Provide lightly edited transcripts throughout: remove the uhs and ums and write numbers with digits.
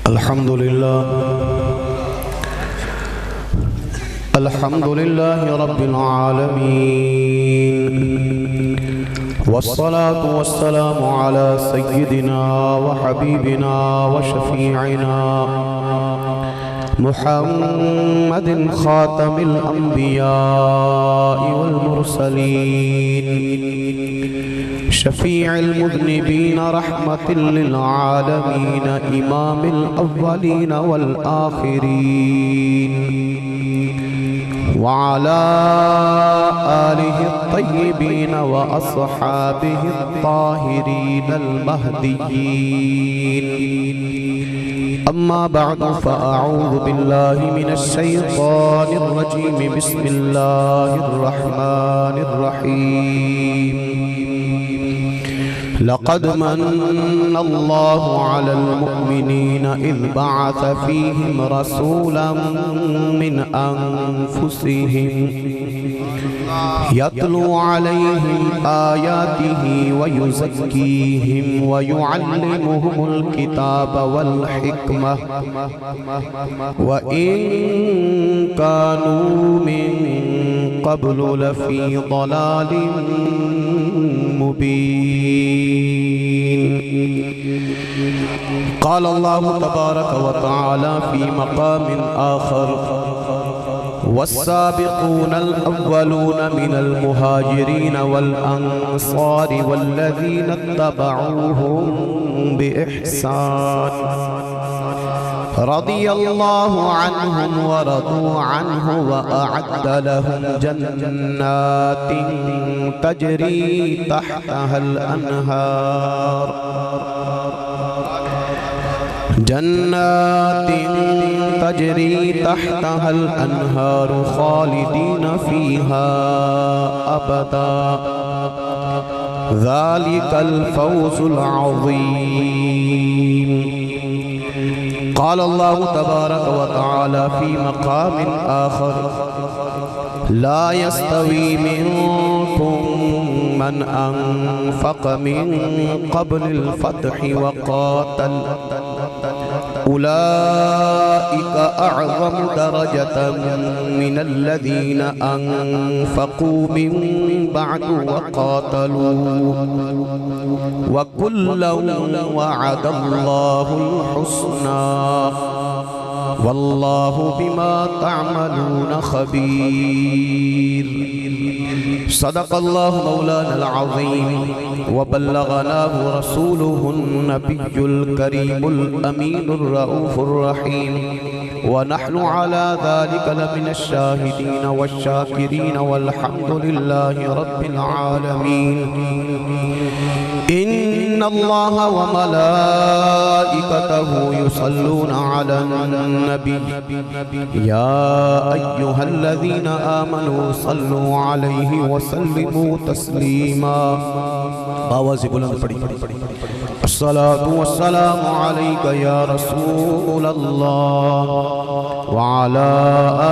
الحمد لله رب العالمين، والصلاة والسلام على سيدنا وحبيبنا وشفيعنا محمد خاتم الأنبياء والمرسلين، شفيع المذنبين رحمة للعالمين، إمام الأولين والآخرين، وعلى آله الطيبين وأصحابه الطاهرين المهديين. أما بعد، فأعوذ بالله من الشيطان الرجيم. بسم الله الرحمن الرحيم. لقد من الله على المؤمنين إذ بعث فيهم رسولا من أنفسهم يتلو عليهم آياته ويزكيهم ويعلمهم الكتاب والحكمة وإن كانوا من قبل لفي ضلال مبين. قال الله تبارك وتعالى في مقام آخر: والسابقون الأولون من المهاجرين والأنصار والذين اتبعوهم بإحسان رضي الله عنهم ورضوا عنه وأعد لهم جنات تجري تحتها الأنهار خالدين فيها أبدا، ذلك الفوز العظيم. قال الله تبارك وتعالى في مقام آخر: لا يستوي منكم من أنفق من قبل الفتح وقاتل، أولئك أعظم درجة من الذين أنفقوا من بعد وقاتلوا، وكلا وعد الله الحسنى، والله بما تعملون خبير. صدق الله مولانا العظيم، وبلغناه رسوله النبي الكريم الأمين الرؤوف الرحيم، ونحن على ذلك لمن الشاهدين والشاكرين، والحمد لله رب العالمين. إن الله وملائكته يصلون على النبي، يا أيها الذين آمنوا صلوا عليه وسلموا تسليما. آواز بلند پڑھی. الصلاة والسلام عليك يا رسول الله، وعلى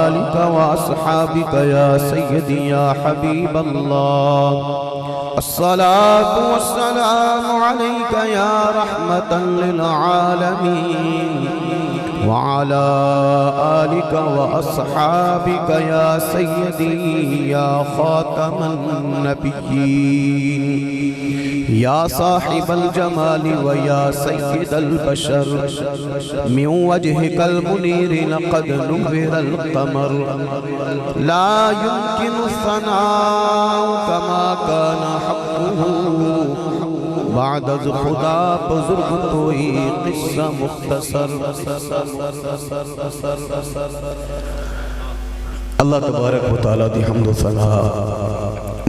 آلك وأصحابك يا سيدي يا حبيب الله. الصلاة والسلام عليك يا رحمة للعالمين، وعلى آلك وأصحابك يا سيدي يا خاتم النبيين، يا صاحب الجمال ويا سيد البشر. من وجهك المنير لقد نور القمر، لا يمكن الثناء كما كان حقه بعد از خدا بزرگ کوئی قصہ مختصر. اللہ تبارک و تعالیٰ دی حمد و ثنا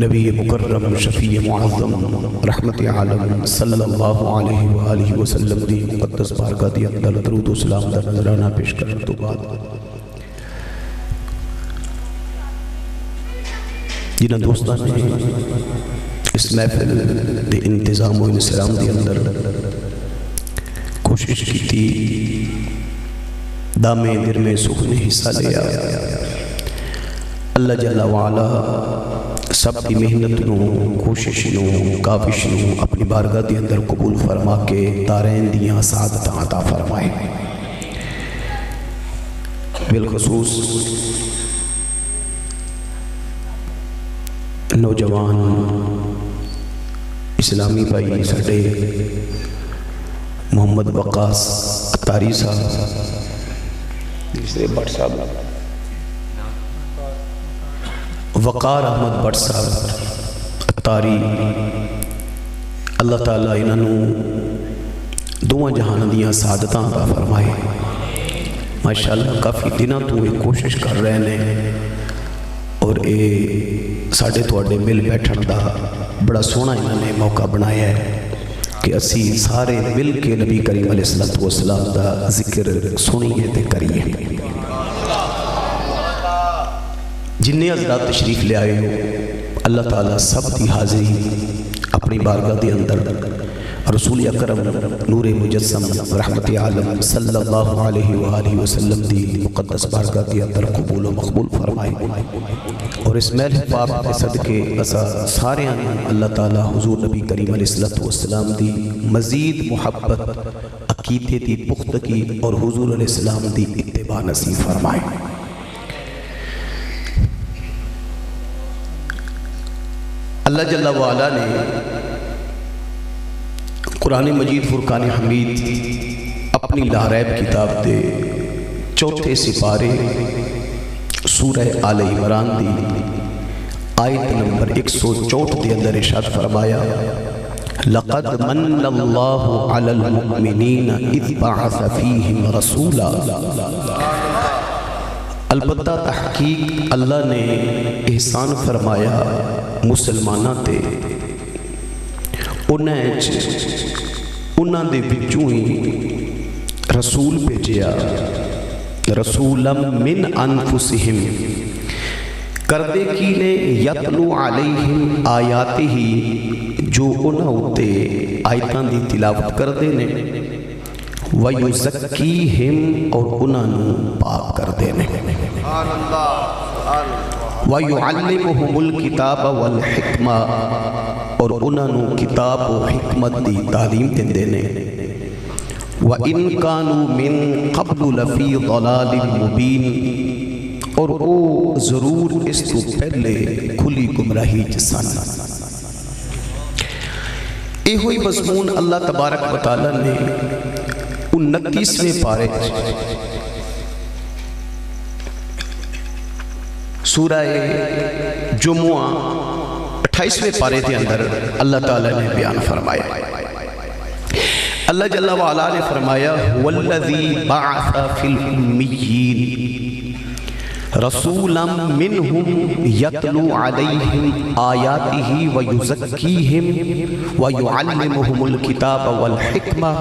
نبی مکرم شفیع معظم رحمت عالم صلی اللہ علیہ وآلہ وسلم دی مقدس بارگاہ دی اندر درود و سلام دا نظرانہ پیش کرنے تو بعد جنہاں دوستان نے اس محفل دے انتظام و انسلام دے اندر کوشش کی تھی دامے در میں سکھ نے حصہ لیا. اللہ جل وعلا سب کی محنت نو، کوشش نو، کاوش نو اپنی بارگاہ دے اندر قبول فرما کے دارین دیاں سعادتاں عطا فرمائے۔ بالخصوص نوجوان اسلامی بھائی ساڈے محمد وقاص اتاری صاحب، بٹ صاحب وقار احمد بٹ صاحب اتاری، اللہ تعالیٰ انہوں دونوں جہان دیاں سعادتاں عطا فرمائے۔ ماشاءاللہ کافی دنوں تو یہ کوشش کر رہے ہیں اور یہ ساڈے تواڈے مل بیٹھن دا بڑا سونا انہوں نے موقع بنایا ہے کہ اسی سارے مل کے نبی کریم علیہ الصلوۃ والسلام دا ذکر سنیے تے کریے۔ جنہیں حضرات تشریف لے آئے ہو، اللہ تعالیٰ سب کی حاضری اپنی بارگاہ دے اندر رسول اکرم نور مجسم رحمت عالم صلی اللہ علیہ وآلہ وسلم دی مقدس بارگاہ دے اندر قبول و مقبول فرمائے، اور اس محل پاک کے صدقے اسا سارے اللہ تعالیٰ حضور نبی کریم علیہ الصلوۃ والسلام دی مزید محبت، عقیدے دی پختگی اور حضور علیہ السلام دی اتباع نصیب فرمائے۔ اللہ جل وعلا نے قرآن مجید فرقان حمید اپنی لاریب کتاب دے چوتھے سپارے سورہ آل عمران دی آیت نمبر 164 دے اندر ارشاد فرمایا، لَقَدْ مَنَّ اللَّهُ عَلَى الْمُؤْمِنِينَ إِذْ بَعَثَ فِيهِمْ رَسُولًا۔ البتہ تحقیق اللہ نے احسان فرمایا مسلمانہ تے، انہاں دے وچوں ہی رسول بھیجیا، رسولا من انفسہم، کردے کی نے یتلو علیہم آیات ہی، جو انہاں اتے آیتاں دی تلاوت کردے نے، وَيُزَكِّيهِمْ اور انہاں پاک کردے نے، وَيُعَلِّمُهُمُ الْكِتَابَ وَالْحِكْمَةَ اور انہوں کتاب و حکمت دی تعلیم دے نے، وَإِن كَانُوا مِن قَبْلُ لَفِي ضَلَالٍ مُبِينٍ اور وہ ضرور اس تو پہلے کھلی گمراہی جسان۔ اے ہوئی مضمون اللہ تبارک و تعالیٰ نے 29ویں پارے سورہ جمعہ 28ویں پارے دے اندر اللہ تعالیٰ نے بیان فرمایا۔ اللہ جل وعلا نے فرمایا، وَالَّذِي بَعَثَ فِي الْأُمِّيِّينَ رَسُولًا مِّنْهُمْ يَتْلُو عَلَيْهِمْ آيَاتِهِ وَيُزَكِّيهِمْ وَيُعَلِّمُهُمُ الْكِتَابَ وَالْحِكْمَةَ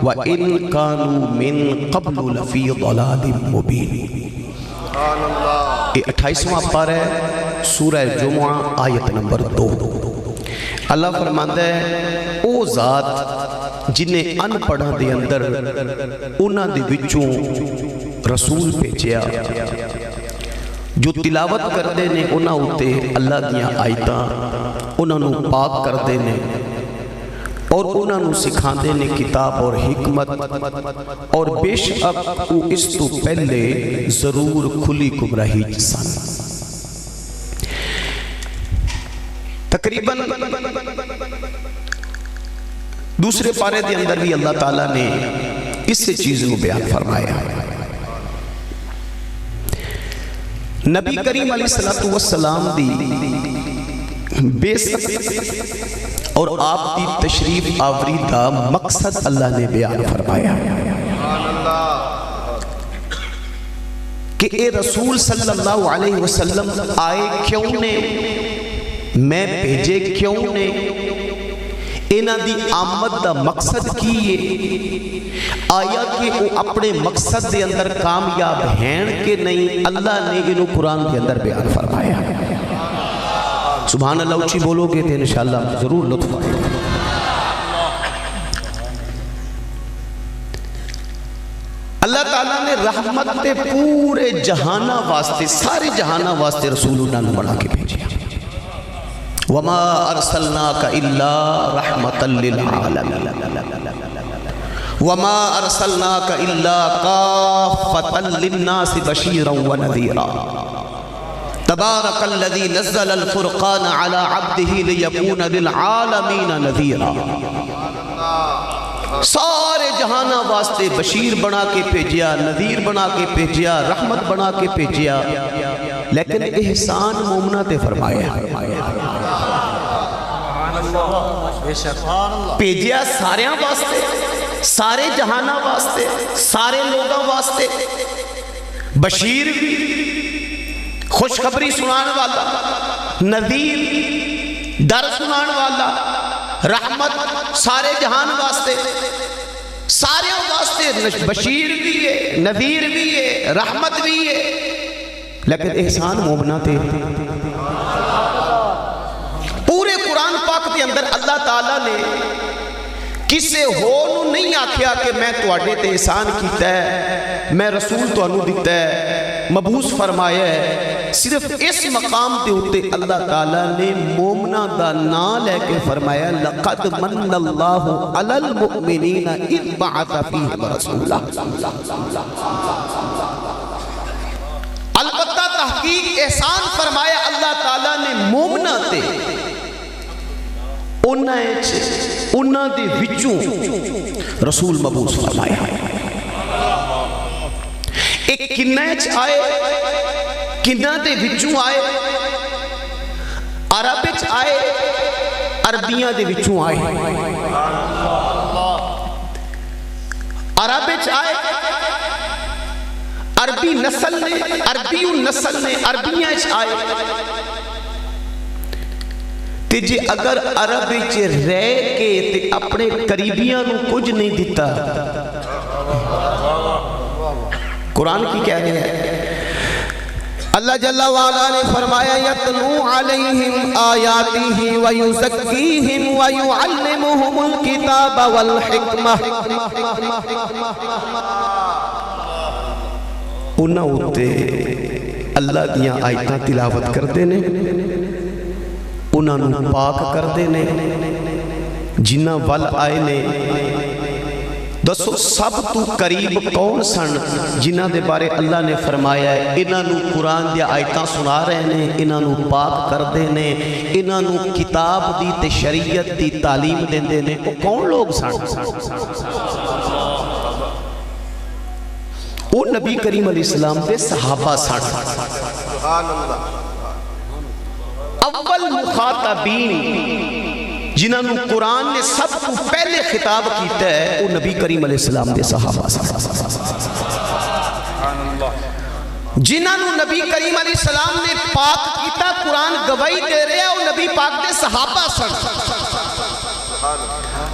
وَإِن كَانُوا مِن قَبْلُ لَفِي ضَلَالٍ مُبِينٍ۔ یہ 28واں پارہ ہے سورہ جمعہ آیت نمبر 2۔ اللہ فرماتا ہے او ذات جنہیں ان پڑھا دے اندر انہاں دے وچوں رسول بھیجیا، جو تلاوت کردے نے انہاں اتے اللہ دیاں آیتاں، انہاں نو پاک کردے نے اور انہاں نو سکھاندے نے کتاب اور حکمت، اور بے شک او اس تو پہلے ضرور کھلی گمراہی جسان۔ تقریباً دوسرے پارے دے اندر بھی اللہ تعالیٰ نے اس سے چیز کو بیان فرمایا۔ نبی کریم علیہ السلام دی بے ست اور آپ کی تشریف آوری دا مقصد اللہ نے بیان فرمایا کہ اے رسول صلی اللہ علیہ وسلم آئے کیوں نے، میں بھیجے کیوں نے، انہاں دی آمد دا مقصد کیے، آیا کہ وہ اپنے مقصد دے اندر کامیاب ہیں کہ نہیں، اللہ نے انہوں قرآن کے اندر بیان فرمایا۔ سبحان اللہ اچھی بولو گے تو انشاءاللہ ضرور لطف آئے۔ اللہ تعالیٰ نے رحمت تے پورے جہانہ واسطے، سارے جہانہ واسطے رسول اللہ نے بڑھا کے بھیجیا۔ وما ارسلناک الا رحمتا للعالمین وما ارسلناک الا کافتا للناس بشیرا ونذیرا تبارک الذی نزل الفرقان علی عبدہ لیکون للعالمین نذیرا. سارے جہانہ واسطے بشیر بنا کے بھیجیا، نذیر بنا کے بھیجیا، رحمت بنا کے بھیجیا، لیکن احسان مومنہ تے فرمایا بھیجیا ساریاں واسطے، سارے جہانہ واسطے، سارے لوگاں واسطے. بشیر بھی خوشخبری سنان والا، نذیر ڈر سنان والا، رحمت سارے جہان واسطے، سارے واسطے بشیر بھی ہے، نذیر بھی ہے، رحمت بھی ہے، لیکن احسان مومنہ تے. پورے قرآن پاک کے اندر اللہ تعالیٰ نے کسے ہو نہیں آکھیا کہ میں تواڈے تے احسان کیتا ہے، میں رسول تانوں دیتا ہے، مبعوث فرمایا ہے. صرف اس مقام دے ہوتے اللہ تعالیٰ نے مومنہ دا نام لے کے فرمایا لَقَدْ مَنَّ اللَّهُ عَلَى الْمُؤْمِنِينَ إِذْ بَعَثَ فِيهِمْ رَسُولًا. البتہ تحقیق احسان فرمایا اللہ تعالیٰ نے مومنہ تے انہاں دے وچوں رسول مبعوث فرمایا. ایک کنیچ آئے، کنہ دے وچوں آئے، عربچ آئے، عربیاں دے وچوں آئے. عربچ آئے، عربی نسل نے، عربی نسل نے، عربیاں آئے. تے جے اگر عرب وچ رہ کے تے اپنے قریبیاں نو کچھ نہیں دیتا. قرآن کی کہہ رہے ہیں اللہ جل وعلا نے فرمایا یتلو علیہم آیاتہ ویزکیہم ویعلمہم الکتاب والحکمہ. انہاں ہوتے اللہ دیاں آیتاں تلاوت کر دینے، انہاں نو پاک کر دینے. جنہ ول آئے نے دسو سب تو قریب کون سن جنہ دے بارے اللہ نے فرمایا ہے انہاں نو قرآن دیا آیتاں سنا رہے ہیں، انہاں نو پاک کر دینے، انہاں نو کتاب دی تے شریعت دی تعلیم دین دینے. وہ کون لوگ سن؟ وہ نبی کریم علیہ السلام دے صحابہ سن. اول مخاطبین جنہاں نو قرآن نے سب کو پہلے خطاب کیتا ہے وہ نبی کریم علیہ السلام دے صحابہ. جنہاں نو نبی کریم علیہ السلام نے پاک کیتا، قرآن گواہی دے رہے ہیں وہ نبی پاک دے صحابہ سن.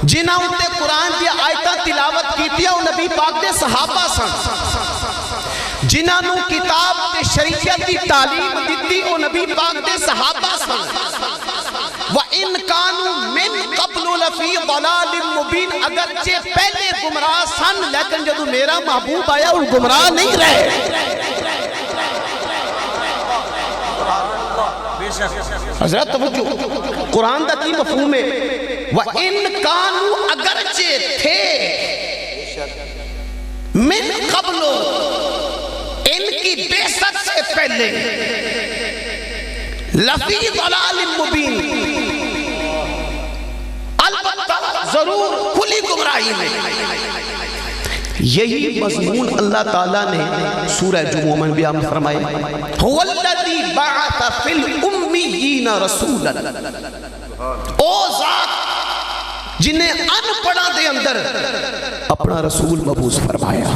جنہاں انتے قرآن دی آیتاں تلاوت کیتی ہے وہ نبی پاک دے صحابہ سن. جنہاں نو کتاب تے شریعت دی تعلیم دیتی وہ نبی پاک دے صحابہ سن. وَإِن كَانُوا مِن قَبْلُ لَفِي ضَلَالٍ مُبِينٍ اگرچہ پہلے گمراہ سن لیکن جب میرا محبوب آیا وہ گمراہ نہیں رہے. حضرت توجہ، قرآن دا کی مفہوم ہے وَإِن كَانُوا اگرچہ تھے من قبل ان کی بعثت سے پہلے لفی ضلال مبین البتہ ضرور کھلی گمراہی میں. یہی مضمون اللہ تعالیٰ نے سورہ جمعہ میں بیان فرمائے هو الذی بعث فی الامیین رسولا. او ذات جنہیں ان پڑھا دے اندر اپنا رسول مبعوث فرمایا.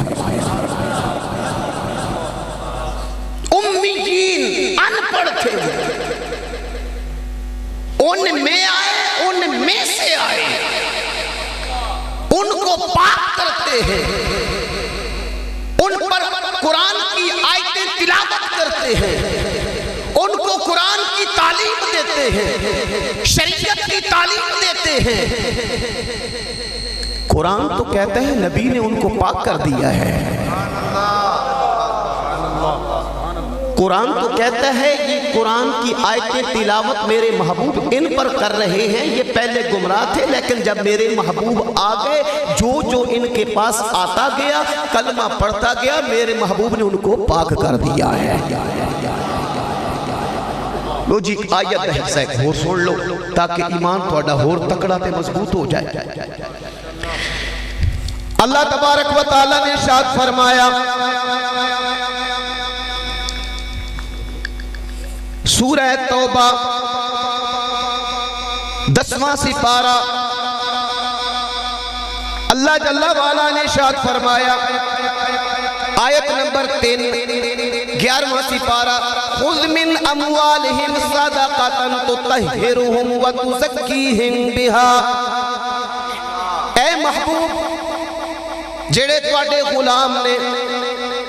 امیین ان پڑھ تھے، ان میں آئے، ان میں سے آئے، ان کو پاک کرتے ہیں، ان پر قرآن کی آیتیں تلاوت کرتے ہیں، ان کو قرآن کی تعلیم دیتے ہیں، شریعت کی تعلیم دیتے ہیں. قرآن تو کہتا ہے نبی نے ان کو پاک کر دیا ہے. قرآن تو کہتا ہے یہ قرآن کی آیتیں تلاوت میرے محبوب ان پر کر رہے ہیں، یہ پہلے گمراہ تھے لیکن جب میرے محبوب آ گئے جو ان کے پاس آتا گیا کلمہ پڑھتا گیا میرے محبوب نے ان کو پاک کر دیا ہے۔ لو جی آیت ہے ایک اور سن لو تاکہ ایمان تھوڑا اور تکڑا تے مضبوط ہو جائے۔ اللہ تبارک و تعالیٰ نے ارشاد فرمایا سورہ توبہ 10واں سپارہ، اللہ جل وعلا نے ارشاد فرمایا آیت نمبر 3 11واں سپارہ، خذ من اموالہم صدقۃ تطہرہم وتزکیہم بہا۔ اے محبوب جڑے تواڈے غلام نے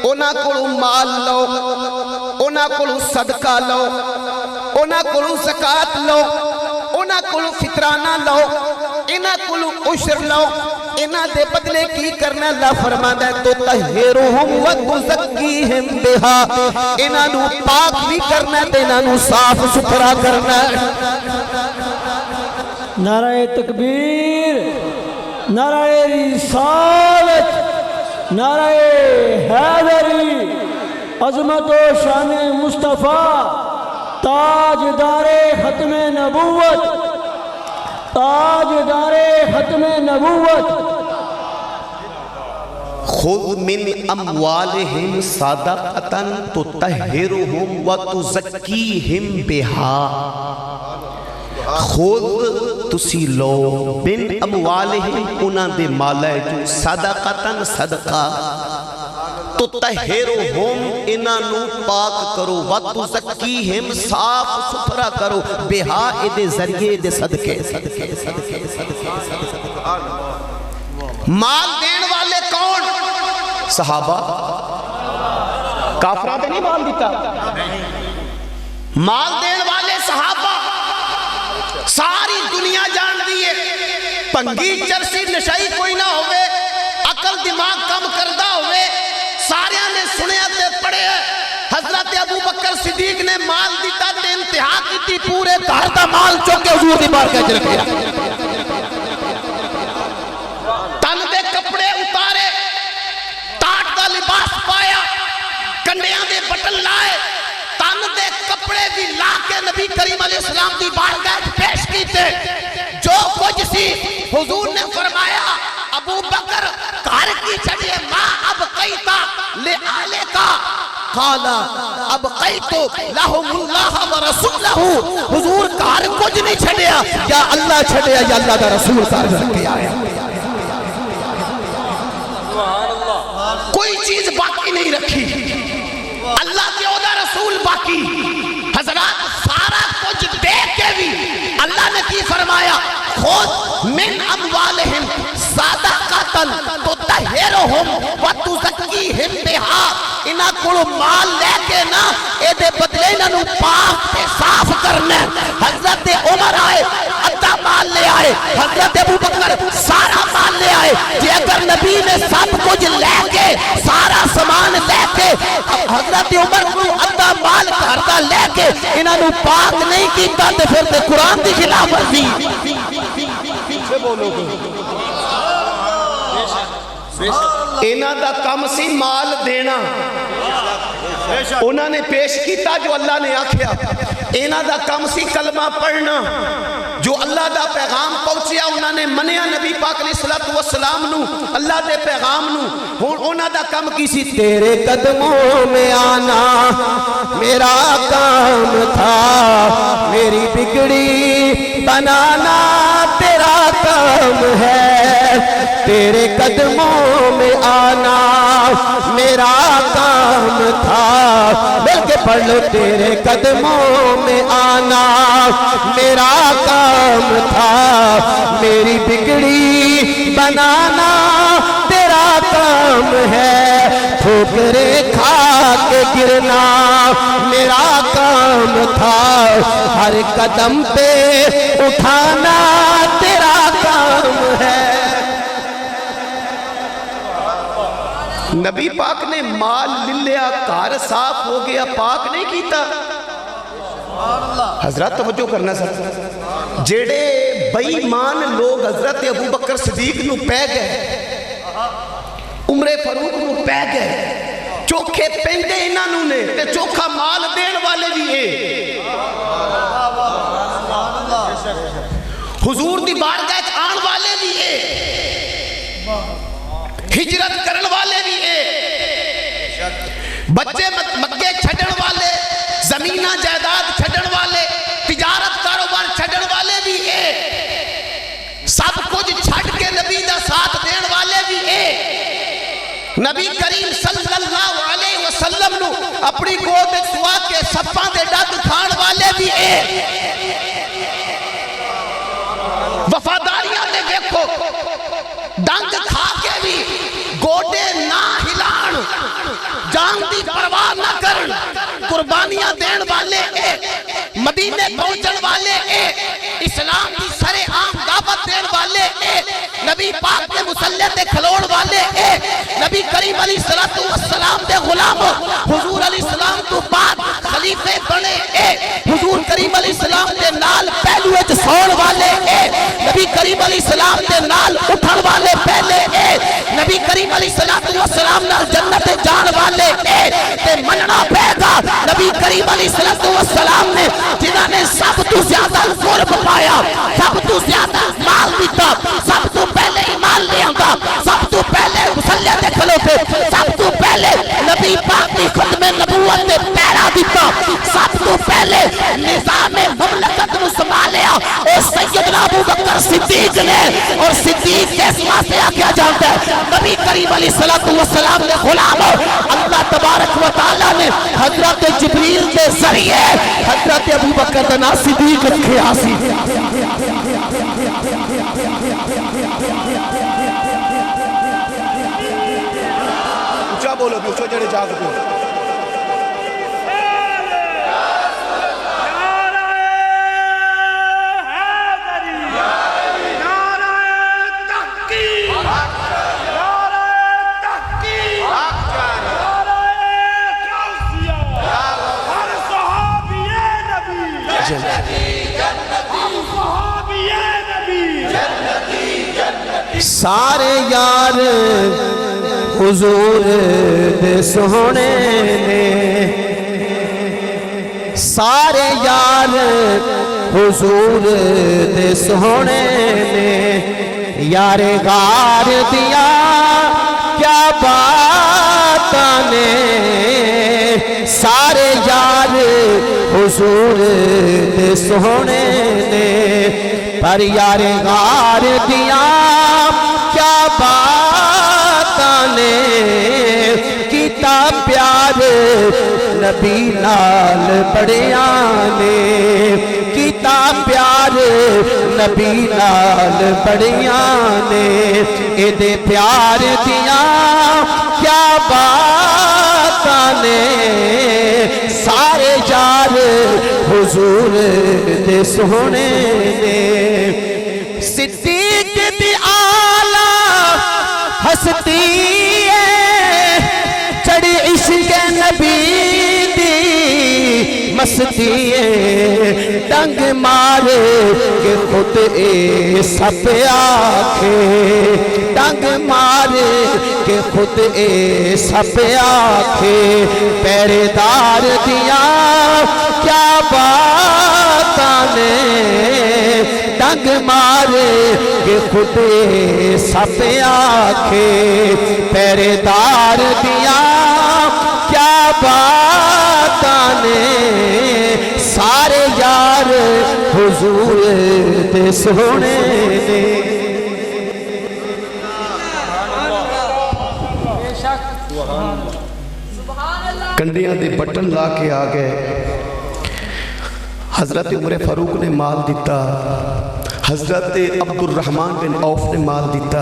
انہاں کولوں مال لو، انہاں کولوں صدقہ لو، انہاں کولوں زکات لو، انہاں کولوں فطرانہ لو، انہاں کولوں عشر لو، انہاں دے بدلے کی کرنا اللہ فرماتا ہے تو تطہرہم وتزکیہم بہا، انہاں نو پاک بھی کرنا ہے تے انہاں نو صاف ستھرا کرنا ہے۔ نعرہ تکبیر، نعرہ رسالت، نعرہ حیدری، عظمت و شان مصطفیٰ، تاجدار ختم نبوت، تاجدار ختم نبوت۔ خذ من اموالہم صدقۃ تطہرہم وتزکیہم بہا، خود تسی لو من اموالہم انہاں دے مال ہے جو صدقۃ صدقہ، تطہرہم انہاں نو پاک کرو، وتزکیہم صاف ستھرا کرو، بہا دے ذریعے دے صدقے۔ مال دین والے کون؟ صحابہ، کافرہ تے نہیں مال دیتا، مال دین والے صحابہ۔ ساری دنیا جان دیئے پنگی چرسی نشائی کوئی نہ ہوئے، عقل دماغ کم کردہ ہوئے، ساریاں نے سنیا تے پڑھے ہیں حضرت ابو بکر صدیق نے مال دیتا تے انتہا کی تھی پورے گھر دا مال چوکے حضور دی بار کہہ رکھے تن دے کپڑے اتارے، ٹاٹ دا لباس پایا، کنڈیاں دے بٹن لائے، تن دے کپڑے بھی لا کے نبی کریم علیہ السلام دی بارگاہ پیش کیتے۔ جو کچھ سی حضور نے فرمایا ابو بکر کار کی چھڑیے ماں اب قیتا لے آلے کا، قالا اب قیتو لہم اللہ و رسولہ، حضور کار کچھ نہیں چھڑیا، یا اللہ چھڑیا یا اللہ دا رسول کار رکھے آیا۔ کوئی چیز باقی نہیں رکھی، اللہ کے عہدہ رسول باقی۔ حضرات سارا کچھ دیکھ کے بھی اللہ نے کی فرمایا خود من اموالہم صدقۃ تطہرہم وتزکیہم بہا، انہاں کولوں مال لے کے نا اے دے بدلے انہاں نو پاک تے صاف کرنا۔ حضرت عمر آئے ادھا مال لے آئے، حضرت ابو بکر سارا مال لے آئے۔ جی اگر نبی نے سب کچھ لے کے سارا سامان لے کے حضرت عمر کو ادھا مال کرتا لے کے انہاں نو پاک نہیں کیتا تے پھر تے قرآن دی خلاف ورزی۔ انہاں دا کم سی مال دینا، انہاں نے پیش کیتا جو اللہ نے آکھیا۔ انہاں دا کم سی کلمہ پڑھنا، جو اللہ دا پیغام پہنچیا انہاں نے منیا نبی پاک علیہ السلام نو، اللہ دے پیغام نو۔ انہاں دا کم کسی تیرے قدموں میں آنا میرا کام تھا، میری بگڑی بنانا تیرا کام ہے، تیرے قدموں میں آنا میرا کام تھا، مل کے پڑھ لو، تیرے قدموں میں آنا میرا کام تھا، میری بگڑی بنانا تیرا کام ہے، ٹھوکریں کھا کے گرنا میرا کام تھا، ہر قدم پہ اٹھانا تیرا کام ہے۔ نبی پاک نے مال للیا کار صاف ہو گیا پاک نہیں کیتا حضرت توجہ کرنا سر جیڑے بے ایمان لوگ حضرت ابو بکر صدیق نو پہ گئے عمر فاروق نو پہ گئے چوکھے پہندے انہاں نو نے تے چوکھا مال دین والے بھی ہے حضور دی بارگاہ آن والے بھی ہے ہجرت کرن والے بھی ہے بچے مکے چھڑن والے زمینہ جائیداد چھڑن والے تجارت کاروبار چھڑن والے بھی ہے سب کچھ چھڑ کے نبی دا ساتھ دین والے بھی ہے نبی کریم صلی اللہ علیہ وسلم نو اپنی گود سوا کے سپاں دے ڈگ کھان والے بھی ہے وفاداریاں دے دیکھو ڈنگ کھا کے بھی گوڑے نہ ہلان جان دی پرواہ نہ کرن قربانیاں دین والے اے مدینے پہنچن والے اے اسلام کی سر عام دعوت دین والے اے نبی پاک کے مسلح تے کھلوڑ والے اے نبی کریم علیہ السلام دے غلام حضور علیہ السلام تو بعد خلیفے بنے اے حضور کریم علیہ السلام دے نال پہلوے جسوڑ والے اے نبی کریم علیہ السلام دے نال اٹھن والے پہلے اے نبی کریم علیہ السلام نال جنت جان والے اے تے مننا پے گا نبی کریم علیہ السلام نے جنہاں نے سب تو زیادہ قرب پایا سب تو زیادہ مال دیتا سب تو پہلے ایمان لے آنگا سب تو پہلے مسلح دے کھلو تھے سب تو پہلے نبی پاک کی ختم نبوت نے پیرا دیتا سب تو پہلے نظام مملکت نو سنبھالیا اور سیدنا ابو بکر صدیق نے اور صدیق کے اسما سے آگیا جانتا ہے نبی کریم علیہ السلام نے غلام اللہ تبارک و تعالیٰ نے حضرت جبریل کے ذریعے حضرت ابو بکر دنا صدیق رکھے آسی اچھا بولو بھی اچھا جڑے جاگ دو سارے یار حضور دے سونے نے سارے یار حضور دے سونے نے یار غار دیا کیا بات نے سارے یار حضور دے سونے نے پر یار غار دیا کیا بات نے کیتا پیار نبی نال بڑیاں نے کیتا پیار نبی نال بڑیاں نے اے دے پیار دیا کیا بات نے سارے یار حضور دے سونے نے صدیق دی آلہ ہستی ہے چڑی عشق نبی دی مستی ہے ڈنگ مارے کہ خود اے سب آکھے ڈنگ مارے کہ خود اے سب آکھے پہرے دار دیا کیا بات نے ڈنگ مارے کہ خود اے سب آکھے پہرے دار دیا کیا بات نے سارے یار حضور دے سونے نے کنڈیاں دے بٹن لا کے آگئے حضرت عمر فاروق نے مال دیتا حضرت عبد الرحمن بن عوف نے مال دیتا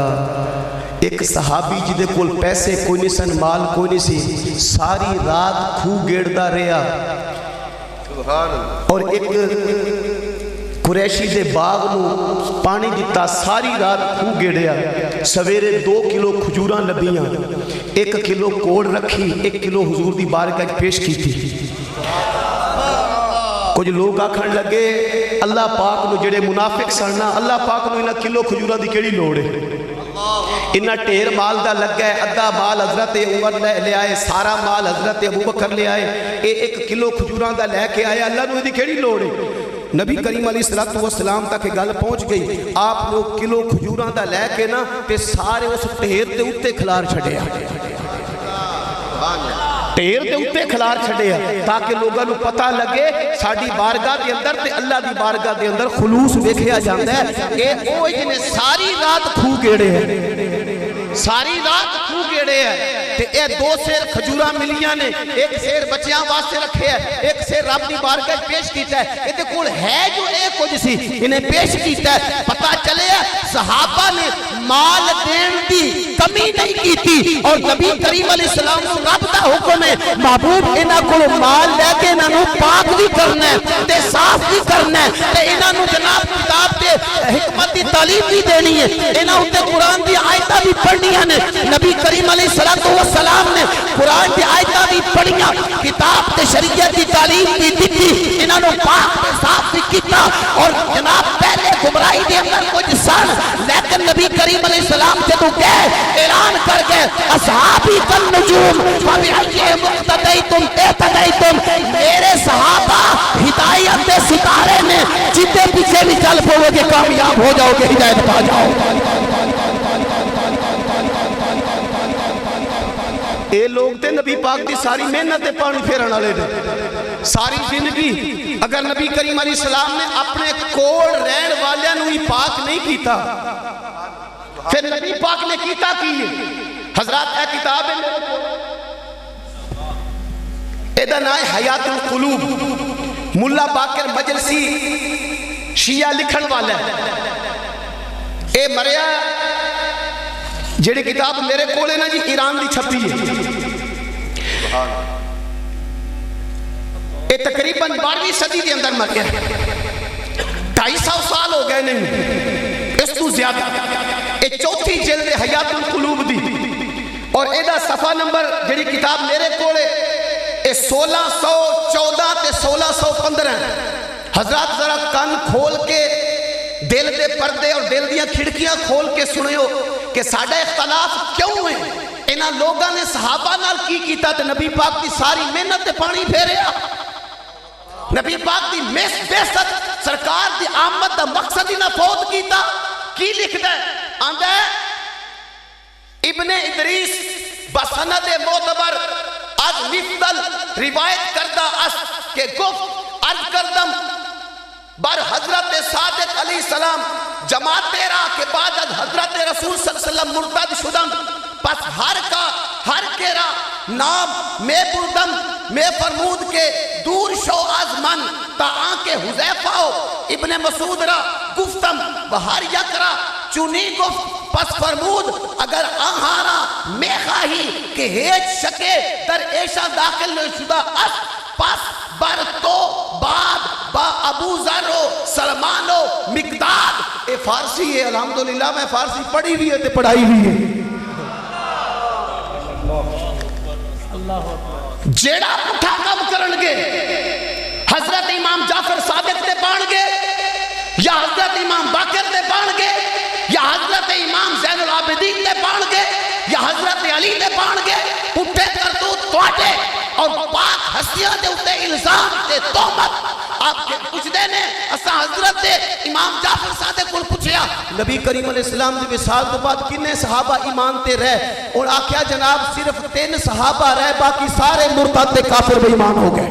ایک صحابی جدے کول پیسے کوئی نہیں سن مال کوئی نہیں سی ساری رات کھو گیڑ دا رہا اور ایک قریشی دے باغ نو پانی دیتا، ساری رات خوہ گیڑیا، سویرے 2 کلو کھجوراں لبیاں، 1 کلو کوڑ رکھی، 1 کلو حضور دی بارگاہ پیش کی تھی۔ کچھ لوگ آکھن لگے اللہ پاک نو جڑے منافق سننا، اللہ پاک نو انہاں کلو کھجوراں دی کیڑی لوڑ ہے؟ انہاں ٹھیر مال دا لگ گئے، ادھا مال حضرت عمر لے آئے، سارا مال حضرت ابوبکر لے آئے، 1 کلو کھجوراں دا لے کے آئے، اللہ نو دی کیڑی لوڑ ہے؟ نبی کریم علیہ السلام تک گل پہنچ گئی، آپ لوگ کلو کھجوراں دا لے کے نا تے سارے اس ٹھیر تے اتے کھلار چھڑے ٹھیر دے اتے کھلار چھڑے تاکہ لوگاں نو پتہ لگے ساڈی بارگاہ دے اندر تے اللہ دی بارگاہ دے اندر خلوص ویکھیا جاندا ہے۔ اے او جنے ساری رات خوہ گیڑے ہیں، ساری رات خوہ گیڑے ہیں تے اے 2 سیر کھجوراں ملیاں نے، 1 سیر بچیاں واسطے رکھے ہے، 1 سیر رب دی بارگاہ پیش کیتا ہے۔ اے دے کول ہے جو اے کچھ سی انہیں پیش کیتا ہے۔ پتہ چلے صحابہ نے مال دین دی کمی نہیں کیتی، اور نبی کریم علیہ السلام کو رب دا حکم ہے محبوب انہاں کو مال لے کے انہاں نو پاک بھی کرنا ہے تے صاف بھی کرنا ہے تے انہاں نو جناب کتاب تے حکمت دی تعلیم بھی دینی ہے، انہاں اُتے قرآن دی آیتاں بھی پڑھنیاں نے۔ نبی کریم علیہ السلام نے قرآن دی آیتاں بھی پڑھیاں، کتاب تے شریعت دی تعلیم بھی دیتی، انہاں نو پاک تے صاف بھی کیتا، اور جناب پہلے گمراہی دے اندر کچھ سن، لیکن نبی کریم علیہ السلام جدوں گئے اعلان کر گئے اصحابی کالنجوم فبأیہم اقتدیتم اہتدیتم، میرے صحابہ ہدایت دے ستارے نے، جتے پیچھے بھی چل پو گے کامیاب ہو جاؤ گے، ہدایت پا جاؤ۔ اے لوگ تے نبی پاک دی ساری محنت تے پانی پھیرن والے نے، ساری زندگی اگر نبی کریم علیہ السلام نے اپنے کوڑ رہن والیاں نو ہی پاک نہیں کیتا، پھر نبی پاک نے کیتا کی حضرات اے کتاب ہے میرے کو، ایدہ نائے حیات القلوب، ملا باقر مجلسی شیعہ لکھن والا ہے، اے مریا جڑی کتاب میرے کولے نا جی ایران دی چھپی ہے، اے تقریباً 12ویں صدی دے اندر مر گیا، 250 سال ہو گئے نہیں اس تو زیادہ، اے 4تھی جلد حیات القلوب دی، اور ایدہ صفحہ نمبر جڑی کتاب میرے کولے اے 1614 تے 1615 حضرات ذرا کن کھول کے دل دے پردے اور دل دیاں کھڑکیاں کھول کے سنے ہو کہ ساڑھا اختلاف کیوں ہے، انہاں لوگاں نے صحابہ نال کی کیتا تے نبی پاک دی ساری محنت تے پانی پھیریا، نبی پاک دی بیست سرکار دی آمد دا مقصد ہی نہ فوت کیتا، کی لکھ دے آندہ ابن ادریس بسند معتبر از مفدل روایت کردہ اس کے گفت عرض کردم بر حضرت صادق علیہ السلام جماعت تیرا کے بعد حضرت رسول صلی اللہ علیہ وسلم مرتد شدم، پس ہر کیرا نام میں بردم میں فرمود کے دور شو از من تا آنکہ حذیفہ ابن مسعود را گفتم بہر یکرا چونی گفت، پس فرمود اگر آہارا میں خواہی کہ ہیچ شکے در ایشا داخل شدہ اس، پس بر تو بعد با ابو ذر و سلمان و مقداد، اے فارسی ہے الحمدللہ، میں فارسی پڑھی ہوئی ہے تے پڑھائی ہوئی ہے، جیڑا پٹھا کم کرنگے حضرت امام جعفر صادق دے پانگے یا حضرت امام باقر دے پانگے یا حضرت امام زین العابدین دے پانگے یا حضرت علی دے پانگے، پٹھے کرتوت تواٹے اور پاک ہستیاں دے اتے الزام دے تومت آپ کے پوچھ دینے اسا حضرت امام جعفر صادق کو پوچھیا نبی کریم علیہ السلام دی وصال تو بعد کنے صحابہ ایمان تے رہے، اور آکھیا جناب صرف 3 صحابہ رہے، باقی سارے مرتد تے کافر بے ایمان ہو گئے۔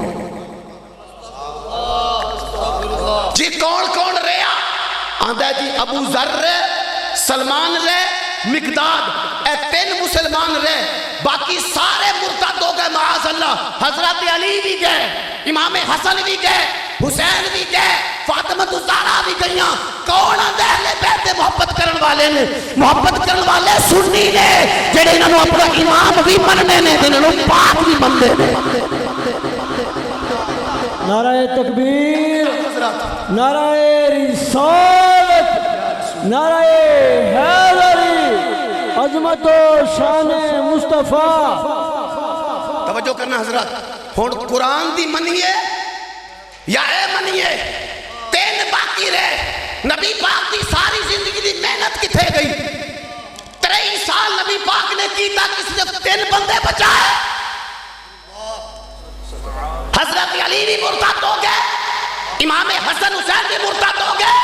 جی کون رہا آندہ جی ابو ذر رہے، سلمان رہے، مقداد، اے 3 مسلمان رہے، باقی سارے مرتد ہو گئے معاذ اللہ۔ حضرت علی بھی گئے، امام حسن بھی گئے، حسین بھی گئے، فاطمہ الزہرا بھی گئیاں۔ کون آندہ اہل بیت محبت کرن والے نے؟ محبت کرن والے سنی نے جڑے انہوں اپنا امام بھی مننے نے، انہوں پاک بھی مندے نے۔ نعرہ تکبیر حضرات؟ نعرہ رسالت، نعرہ حیدری، عظمت و شان مصطفیٰ۔ توجہ کرنا حضرات، ہون قرآن دی منیے یا اے منیے، تین باقی رہے۔ نبی پاک دی ساری زندگی دی محنت کتھے گئی؟ 23 سال نبی پاک نے کیتا، کسی نے 3 بندے بچائے۔ حضرت علی بھی مرتد ہو گئے، امام حسن حسین بھی مرتد ہو گئے،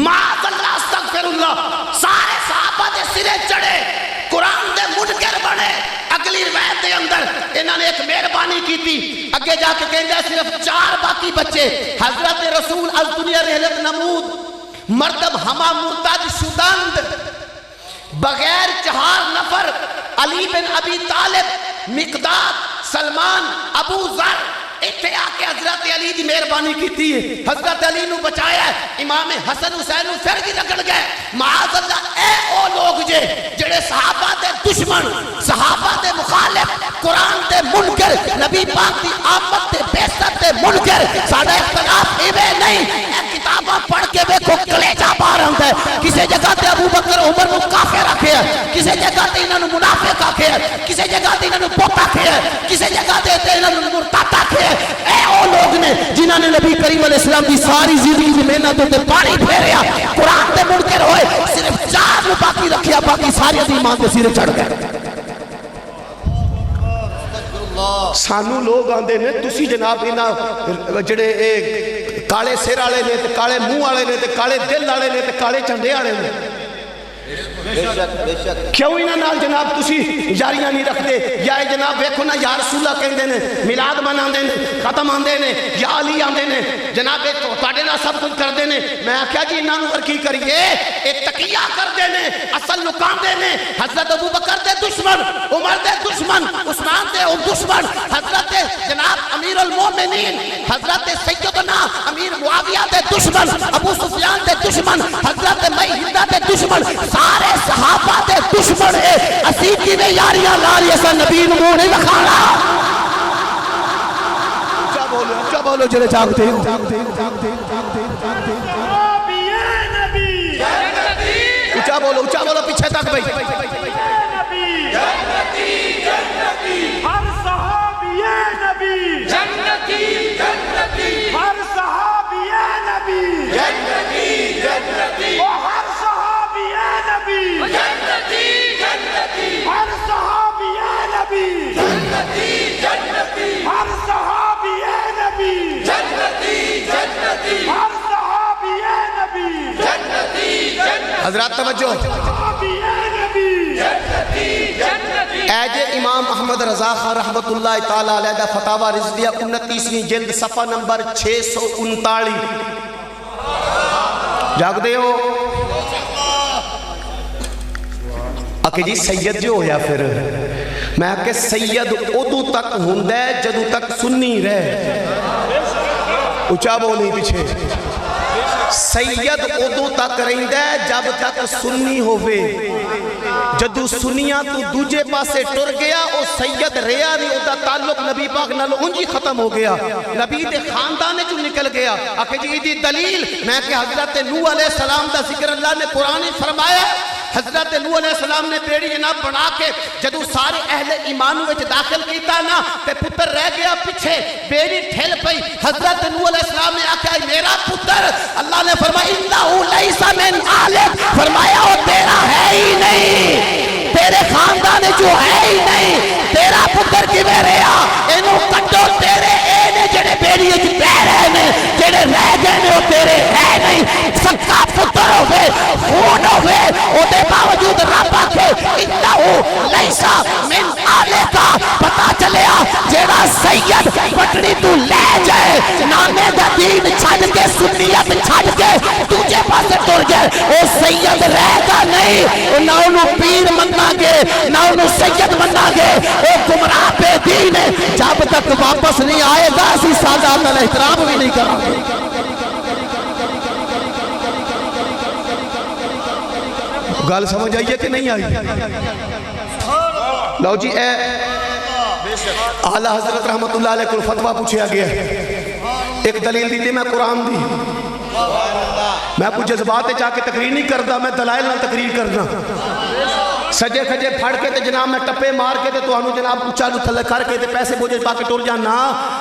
معاذ اللہ استغفر اللہ، سارے صحابہ دے سرے چڑھے، قرآن دے منکر بنے۔ اگلی روایت دے اندر انہوں نے ایک مہربانی کی تھی، اگے جا کے کہندے صرف 4 باقی بچے۔ حضرت رسول از دنیا رحلت نمود، مردم ہما مرتد شدند، بغیر 4 نفر، علی بن ابی طالب، مقداد، سلمان، ابو ذر، اتھے آکے حضرت علی دی مہربانی کی تھی، حضرت علی نو بچایا ہے۔ امام حسن حسین نو پھر بھی رگڑ گئے۔ معاذ اللہ، اے او لوگ جڑے صحابہ دے دشمن، صحابہ دے مخالف، قرآن دے منکر، نبی پاک دی آمد دے بیست دے منکر، ساڑھا اختلاف ایوے نہیں۔ اے کتابہ پڑھ کے بیکھو کلیجہ بار ہوتا ہے۔ کسی جگہ تے ابو بکر عمر نو کافر رکھے ہے، کسی جگہ تے انہوں منافق رکھے ہے، کسی جگہ تے انہوں پوتا رکھے ہے، کسی جگہ تے انہوں مرتد رکھے ہے۔ اے او لوگ نے جنہوں نے نبی کریم علیہ السلام دی ساری زندگی کی محنت ہوتے پانی پھیریا، قرآن دے منکر ہوئے، صرف 4 نو باقی رکھیا، باقی ساری ایمان دے سیرے چڑھ گئے۔ سانو لوگ آندے نے تسی جناب انہاں جڑے کالے سر والے نے تے کالے منہ والے نے تے کالے دل والے نے تے کالے چنڈے والے نے، کیوں انہاں نال جناب تسی یاریاں نہیں رکھتے؟ یا جناب ویکھو نا یا رسول اللہ کہندے نے، میلاد مناندے نے، ختم آندے نے، یا علی آندے نے، جناب تواڈے نال سب کچھ کردے نے۔ میں آکھیا جی انہاں نوں کی کریے؟ اے تقیہ کردے نے، اصل لکاندے نے۔ حضرت ابو بکر دے دشمن، عمر دے دشمن، عثمان دے دشمن، حضرت جناب امیر المومنین، حضرت سیدنا امیر معاویہ دے دشمن، ابو سفیان دے دشمن، حضرت ہندہ دے دشمن، سارے صحابہ دے دشمن ہے۔ اسی کی میں یاریاں لالی ایسا نبی نمو نہیں لکھانا۔ کیا بولو جلے جاگتے ہو؟ اچھا بولو پیچھے تک بھائی۔ ہر صحابی نبی جنتی، ہر صحابی نبی جنتی، ہر صحابی نبی جنتی، ہر صحابی نبی جنتی، ہر صحابی نبی جنتی، ہر صحابی نبی جنتی۔ حضرات توجہ، ایجے امام احمد رضا خان رحمت اللہ تعالیٰ علیہ دا فتاوہ رضویہ 29ویں جلد صفحہ نمبر 639 جاگ دے ہو؟ آکے جی سید جو ہویا پھر میں کہ سید ادو تک ہوندہ ہے جدو تک سنی رہے، اچھا بولی پیچھے، سید ادو تک رہندہ ہے جب تک سنی ہوئے، جدو سنیاں تو دوجے پاسے ٹر گیا او سید ریا نہیں ہوتا، تعلق نبی پاک نالو انجی ختم ہو گیا، نبی دے خاندانے جو نکل گیا۔ آکے جی دی دلیل میں کہ حضرت نوح علیہ السلام دا ذکر اللہ نے قرآن فرمایا، حضرت نوح علیہ السلام نے بیڑی جناب بنا کے جدو سارے اہل ایمان وچ داخل کیتا نا تے پتر رہ گیا پیچھے، بیڑی ٹھل پئی، حضرت نوح علیہ السلام نے آکھا میرا پتر، اللہ نے فرمایا انہو لیس من آلک، فرمایا وہ تیرا ہے ہی نہیں، تیرے خاندان جو ہے ہی نہیں، تیرا پتر کی میں رہا، انہوں کٹو تیرے اینے جڑے بیڑی اچھ بے رہے نے، جڑے رہ گئے نے وہ تیرے ہے نہیں، سکا پتر ہوئے، خون ہوئے، وہ دے باوجود رب آکھے انہو لیسا من آلکا، پتا چلیا جیڑا سید پٹڑی تو لے جائے، نامے دا دین چھاڑ کے سنیت چھاڑ کے تجھے پاسے ٹر جائے، وہ سید رہ گا نہیں، نہ انہوں پیر مننا گے نہ انہوں سید مننا گے، وہ گمراہ بے دین ہے، جب تک واپس نہیں آئے گا اسی سادات علیہ احترام بھی نہیں کرا گے۔ گال سمجھ آئیے کہ نہیں آئی؟ لو جی اے اعلیٰ حضرت رحمت اللہ علیہ کو فتوہ پوچھے آگیا ہے، ایک دلیل دی میں قرآن دی میں کوئی جذبات جا کے تقریر نہیں کرتا میں دلائل نہ تقریر کرنا سجے کھجے پھڑ کے تے جناب میں ٹپے مار کے تے تو انہوں جناب اچھا جو تھلے کر کے تے پیسے بوجھے پا کے ٹور جانا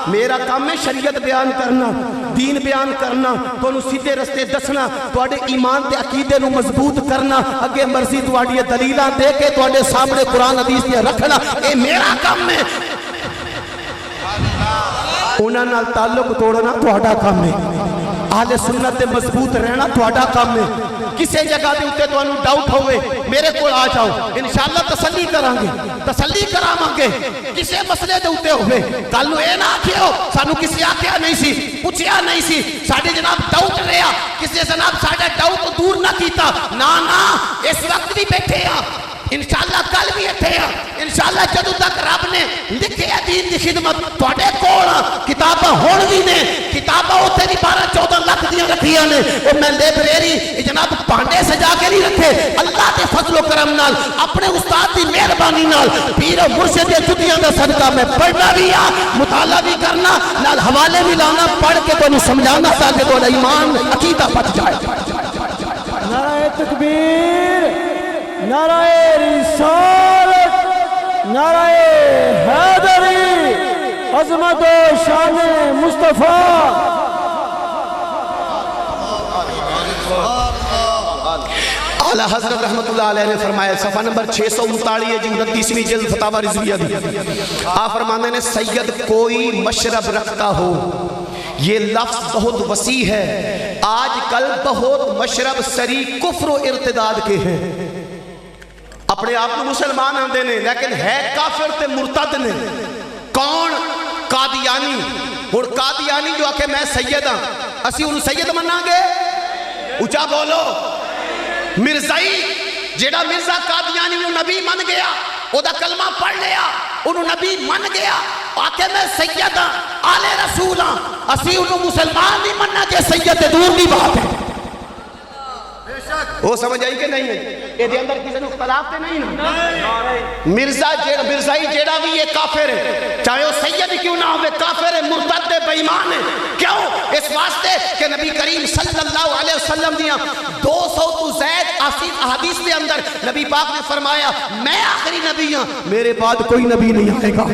میرا کام ہے شریعت بیان کرنا دین بیان کرنا تو انہوں سیدھے رستے دسنا تو اڈے ایمان تے عقیدے نو مضبوط کرنا اگے مرضی تو اڈی دلیلہ دے کے تو اڈے سامنے قرآن حدیث دے رکھنا اے میرا کام ہے انہاں نال تعلق توڑنا تو اڈا کام ہے اہل سنت دے مضبوط رہنا تو اڈا کام ہے کسے جگہ دے ہوتے تو انہوں ڈاؤٹ ہوئے میرے کو آ جاؤ انشاءاللہ تسلی کرانگے تسلی کرامانگے کسے مسئلے دے ہوتے ہوئے کالو اے نہ کیا ہو سانو کسی آکیا نہیں سی پوچھیا نہیں سی ساڑھے جناب ڈاؤٹ رہا کسی جناب ساڑھے ڈاؤٹ دور نہ کیتا نا اس وقت بھی بیٹھے ہیں انشاءاللہ کل بھی اٹھے ہیں انشاءاللہ جدو تک رب نے لکھے دین دی خدمت توڑے کوڑا کتابہ ہون بھی نے کتابہ ہوتے بھی 12-14 لاکھ دیاں رکھیاں نے اور میں لیبریری جناب پانڈے سجا کے نہیں رکھے اللہ دے فضل و کرم نال اپنے استاد دی مہربانی نال پیر و مرشد دے جتیاں دا صدقہ میں پڑھنا بھی آ مطالعہ بھی کرنا نال حوالے بھی لانا پڑھ کے تو انہوں سمجھانا تاکہ تو ایمان عقیدہ بچ جائے نعرہ تکبیر نعرہ رسالت نعرہ حیدری عظمت و شان مصطفیٰ اعلیٰ حضرت رحمت اللہ علیہ نے فرمایا صفحہ نمبر 639 جی 29ویں جلد فتاوی رضویہ دی آپ فرمانے نے سید کوئی مشرب رکھتا ہو یہ لفظ بہت وسیع ہے آج کل بہت مشرب سری کفر و ارتداد کے ہیں اپنے آپ کو مسلمان آندے نے لیکن ہے کافر تے مرتد نے کون قادیانی اور قادیانی جو آکے میں سید ہاں اسی انہوں سید مننا گے اچھا بولو مرزائی جیڑا مرزا قادیانی انہوں نبی من گیا او دا کلمہ پڑھ لیا انہوں نبی من گیا آکے میں سید ہاں آل رسول ہاں اسی انہوں مسلمان نہیں مننا کہ سید دور دی بات ہے وہ سمجھ آئی کہ نہیں ہے یہ دے اندر کسی نے اختلاف تے نہیں نا مرزائی جیڑا بھی یہ کافر ہے چاہے وہ سید کیوں نہ ہوئے کافر ہے مرتد ہے بے ایمان ہے کیوں اس واسطے کہ نبی کریم صلی اللہ علیہ وسلم دیا 200 تو زید احادیث کے اندر نبی پاک نے فرمایا میں آخری نبی ہوں میرے بعد کوئی نبی نہیں آئے گا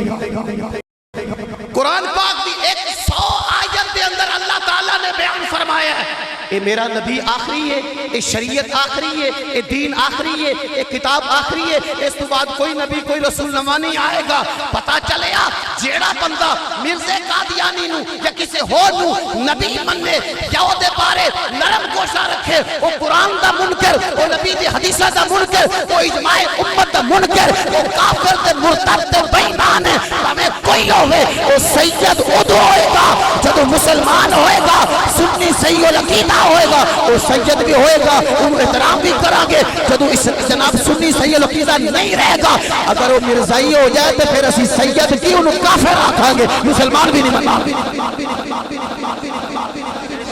قرآن پاک دی 100 آیت دے اندر اللہ تعالیٰ نے بیان فرمایا ہے اے میرا نبی آخری ہے اے شریعت آخری ہے اے دین آخری ہے اے کتاب آخری ہے اس تو بعد کوئی نبی کوئی رسول نما نہیں آئے گا پتا چلیا جیڑا بندہ مرزے قادیانی نو یا کسی ہو نو نبی مننے یا وہ دے پارے نرم گوشہ رکھے وہ قرآن دا منکر وہ نبی دی حدیثہ دا منکر وہ اجماع امت دا منکر وہ کافر دے مرتد دے بیمان ہے ہمیں کوئی ہوئے وہ سید ادو ہوئے گا جدو مسلمان ہوئے گا سنی صحیح العقیدہ ہوئے گا وہ سید بھی ہوئے گا ان احترام بھی کریں گے جدو اس جناب سنی صحیح العقیدہ نہیں رہے گا اگر وہ مرزائی ہو جائے تو پھر اسی سید کی انہوں کافر آکھاں گے مسلمان بھی نہیں منا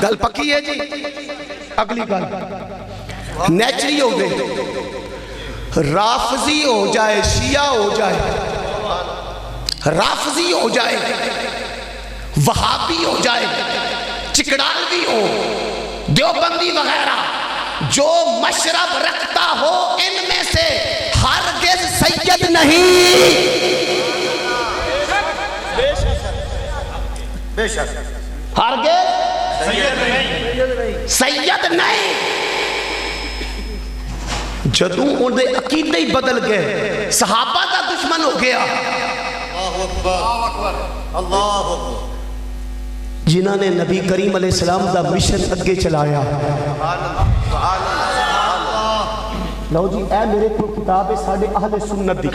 گل پکی ہے جی اگلی گل نیچری ہو گئی رافضی ہو جائے شیعہ ہو جائے رافضی ہو جائے وہابی ہو جائے چکڑالوی ہو دیوبندی وغیرہ جو مشرب رکھتا ہو ان میں سے ہرگز سید نہیں ہرگز سید نہیں جدوں انہیں عقیدے ہی بدل گئے صحابہ کا دشمن ہو گیا جنہاں نے نبی کریم علیہ السلام دا مشن اگے چلایا لو جی اے میرے کو کتاب ہے ساڑھے اہل سنت دی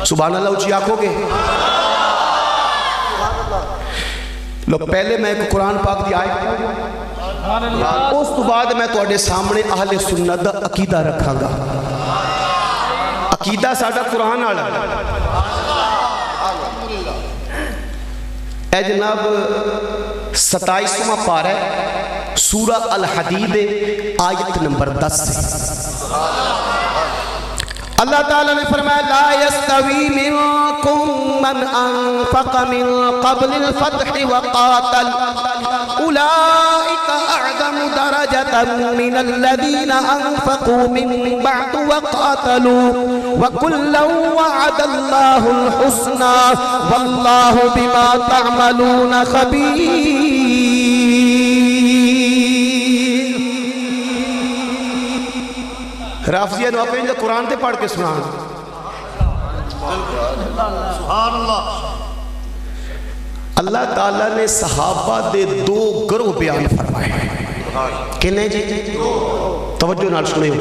سبحان اللہ جی آکھو گے لو پہلے میں ایک قرآن پاک دی آیت اس تو بعد میں تو اڈے سامنے اہل سنت دا عقیدہ رکھاں گا عقیدہ ساڑھا قرآن آڑا اے جناب 27واں پارہ سورہ الحدید آیت نمبر 10 سے اللہ تعالیٰ نے فرمایا لا يستوی منکم من انفق من قبل الفتح وقاتل أولئك أعظم درجة من الذين أنفقوا من بعد وقاتلوا وكلا وعد الله الحسنى والله بما تعملون خبير. رافضیہ نو اپنے قرآن تے پڑھ کے سنان. سبحان اللہ. اللہ تعالیٰ نے صحابہ دے دو گروہ بیان فرمائے. کنے جی؟ توجہ نال سنے ہو.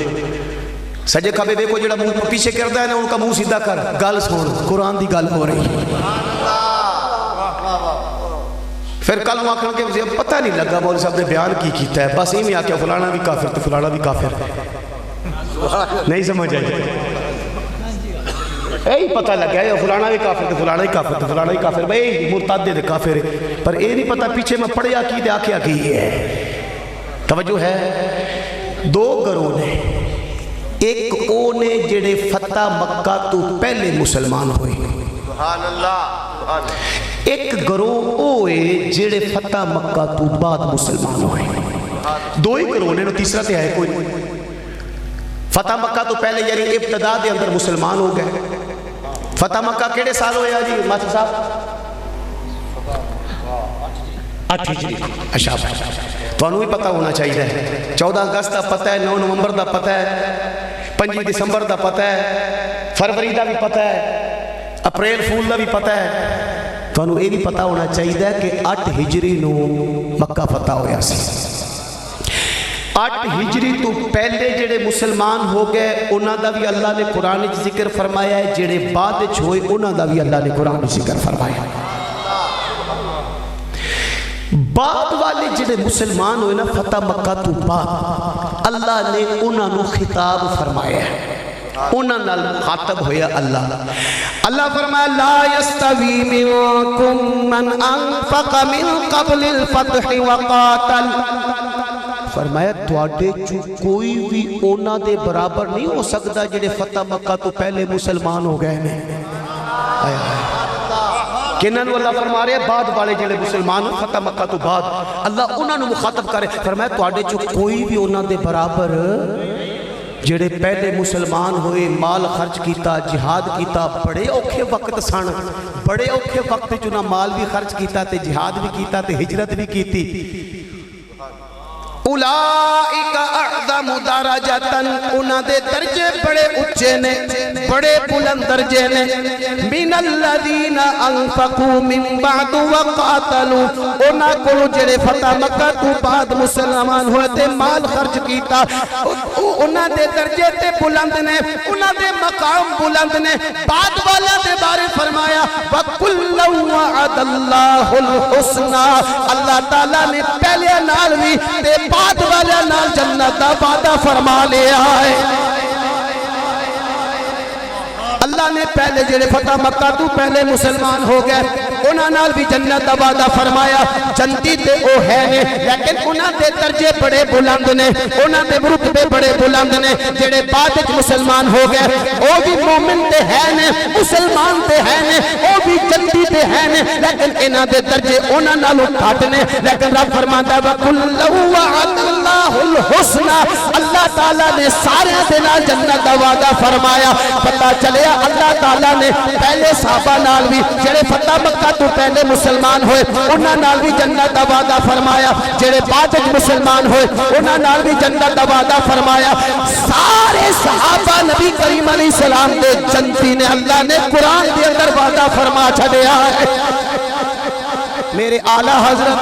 سجے کھبے بے کو جڑا منہ پیچھے کردہ ہے نا ان کا منہ سیدھا کر. گل سن قرآن دی گل ہو رہی. پھر کل وہاں کہ مجھے پتہ نہیں لگا مولوی صاحب نے بیان کی کیتا ہے. بس ہی میں آکے فلانا بھی کافر تو فلانا بھی کافر. نہیں سمجھ آئی. یہی پتہ لگا ہے فلانا بھی کافر تو فلانا ہی کافر تو فلانا ہی کافر. بھئی مرتد دے کافر ہے. پر یہ نہیں پتہ پیچھے میں پڑھیا کی دے آکے آگئی ہے. توجہ ہے. دو گروہ نے. ایک او نے جڑے فتح مکہ تو پہلے مسلمان ہوئے. سبحان اللہ. ایک گروہ اوے جڑے فتح مکہ تو بعد مسلمان ہوئے. دو ہی گروہ نے. تیسرا تے ہے کوئی. فتح مکہ تو پہلے یعنی ابتدا دے اندر مسلمان ہو گئے. فتح مکہ کیڑے سال ہویا جی ماتھا صاحب؟ 8 ہجری. اچھا تو انہوں ہی پتہ ہونا چاہیے. 14 اگست دا پتہ ہے, 9 نومبر دا پتہ ہے, 5 دسمبر دا پتہ ہے, فروری دا بھی پتہ ہے, اپریل فول دا بھی پتہ ہے. تو انہوں یہ بھی پتہ ہونا چاہیے کہ 8 ہجری نو مکہ فتح ہویا سی. 8 ہجری تو پہلے جڑے مسلمان ہو گئے انہاں دا بھی اللہ نے قرآن وچ ذکر فرمایا ہے. جڑے بعد وچ ہوئے انہاں دا بھی اللہ نے قرآن وچ ذکر فرمایا. بعد والے جڑے مسلمان ہوئے نا فتح مکہ تو بعد اللہ نے انہاں نو خطاب فرمایا ہے. انہاں نال خاطب ہویا اللہ. اللہ فرمایا لا يستوي منكم من انفق من قبل الفتح وقاتل. فرمایا تواڈے چوں کوئی بھی اونا دے برابر نہیں ہو سکتا جڑے فتح مکہ تو پہلے مسلمان ہو گئے نے. کنن اللہ فرما رہے ہیں بعد والے جڑے مسلمان ہو فتح مکہ تو بعد اللہ انہاں نو مخاطب کرے. فرمایا تواڈے چوں کوئی بھی اونا دے برابر جڑے پہلے مسلمان ہوئے, مال خرچ کیتا, جہاد کیتا, بڑے اوکھے وقت سن, بڑے اوکھے وقت چنا مال بھی خرچ کیتا تے جہاد بھی کیتا تے ہجرت بھی کیتی. اولئک اعظم درجۃ انہاں دے درجے بڑے اونچے نے, بڑے بلند درجے نے. من الذین انفقوا من بعد وقاتلوا انہاں کو جڑے فتح مکہ تو بعد مسلمان ہوئے تے مال خرچ کیتا انہاں دے درجے تے بلند نے, انہاں دے مقام بلند نے. بعد والا دے بارے فرمایا وَكُلًّا وَعَدَ اللَّهُ الْحُسْنَى. اللہ تعالیٰ نے پہلے نال بھی تے بعد والے نال جنت دا وعدہ فرما لیا ہے. اللہ نے پہلے جڑے فتح مکہ تو پہلے مسلمان ہو گئے انہاں نال بھی جنت دا وعدہ فرمایا. جنتی تے او ہے نے لیکن انہاں دے درجے بڑے بلند نے, انہاں دے رتبے بڑے بلند نے. جڑے بعد وچ مسلمان ہو گئے او بھی مومن تے ہے نے, مسلمان تے ہے نے, او بھی جنتی تے ہے نے, لیکن انہاں دے درجے انہاں نالوں گھٹ نے. لیکن رب فرماندا ہے وَكُلًّا وَعَدَ اللَّهُ الْحُسْنَى. اللہ تعالیٰ نے سارے دے نال جنت دا وعدہ فرمایا. پتہ چلیا اللہ تعالیٰ نے پہلے صحابہ نال بھی جڑے فتح مکہ تو پہلے مسلمان ہوئے انہاں نال بھی جنت دا وعدہ فرمایا. جڑے بعد وچ مسلمان ہوئے انہاں نال بھی جنت دا وعدہ فرمایا. سارے صحابہ نبی کریم علیہ السلام دے جنتی نے اللہ نے قرآن دے اندر وعدہ فرما چھڈیا ہے. میرے اعلیٰ حضرت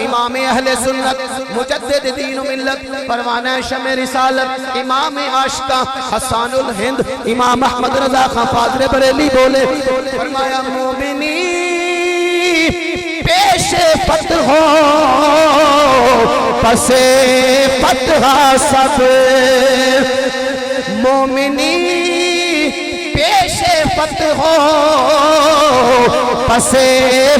امام اہل سنت مجدد دین و ملت پروانہ شمع رسالت امام عاشقہ حسان الہند امام احمد رضا خان فاضل بریلی بولے فرمایا مومنی پیش فتح ہو پس فتح سب. مومنی پیش فتح ہو پس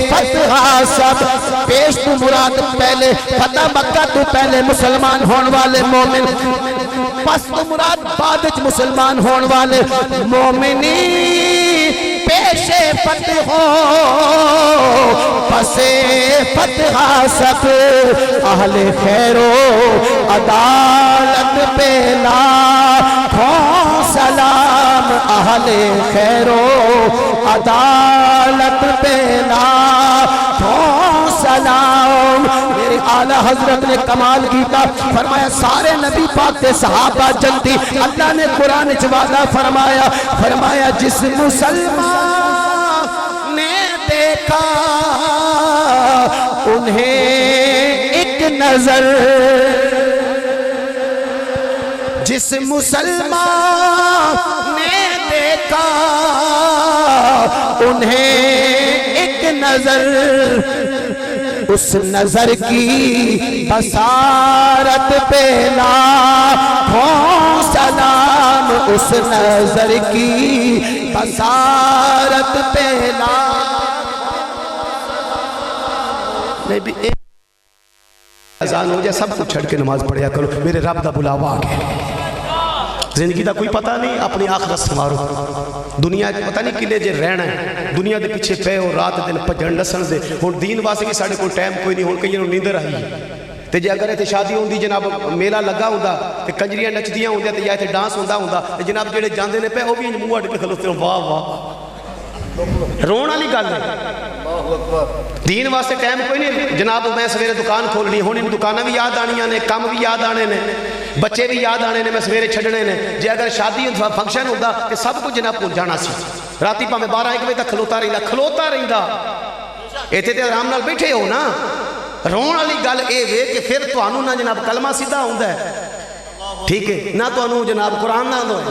فتح سب. پیش تو مراد پہلے فتح مکہ تو پہلے مسلمان ہون والے مومن, پس تو مراد بعد مسلمان ہون والے مومنی. پیش فتح ہو پس فتح سب اہل خیر و عدالت پہ لاکھوں سلام اہل خیر و عدالت پہ لاکھوں سلام میرے اعلیٰ حضرت نے کمال کیتا فرمایا سارے نبی پاک تے صحابہ جنتی اللہ نے قرآن وعدہ فرمایا جس مسلمان نے دیکھا انہیں ایک نظر جس مسلمان نے دیکھا انہیں ایک نظر اس نظر کی بصارت پہ لاکھوں سلام اس نظر کی بصارت پہ لاکھوں اذان ہو جائے سب کچھ چھڑ کے نماز پڑھیا کرو میرے رب دا بلاوا آ گیا زندگی دا کوئی پتہ نہیں اپنی آخرت سنوارو دنیا پتہ نہیں کلے جے رہنا ہے دنیا دے پیچھے پے ہو رات دن پجن نسن دے ہن دین واسطے بھی ساڈے کول ٹائم کوئی نہیں ہن کئی نوں نیندر آئی تے جے اگر ایتھے شادی ہوندی جناب میلہ لگا ہوندا تے کنجریاں نچدیاں ہوندیاں تے یا ایتھے ڈانس ہوندا تے جناب جڑے جاندے نے پے او بھی منہ اڑ کے کھلوتے ہیں واہ واہ رون والی گل ہے دین واسطے ٹائم کوئی نہیں جناب میں سویرے دکان کھولنی ہن ان دکاناں بھی یاد آنیاں نے کم بھی یاد آنے نے بچے بھی یاد آنے نے میں سویرے چھڑنے نے جے اگر شادی فنکشن ہوتا کہ سب کچھ جناب بھول جانا سی راتی پاویں 12-1 بجے تک کھلوتا رہندا ایتھے تے آرام نال بیٹھے ہو نا رون والی گل اے وے کہ پھر تانوں نہ جناب کلمہ سیدھا ہوندا ہے ٹھیک ہے نہ تانوں جناب قرآن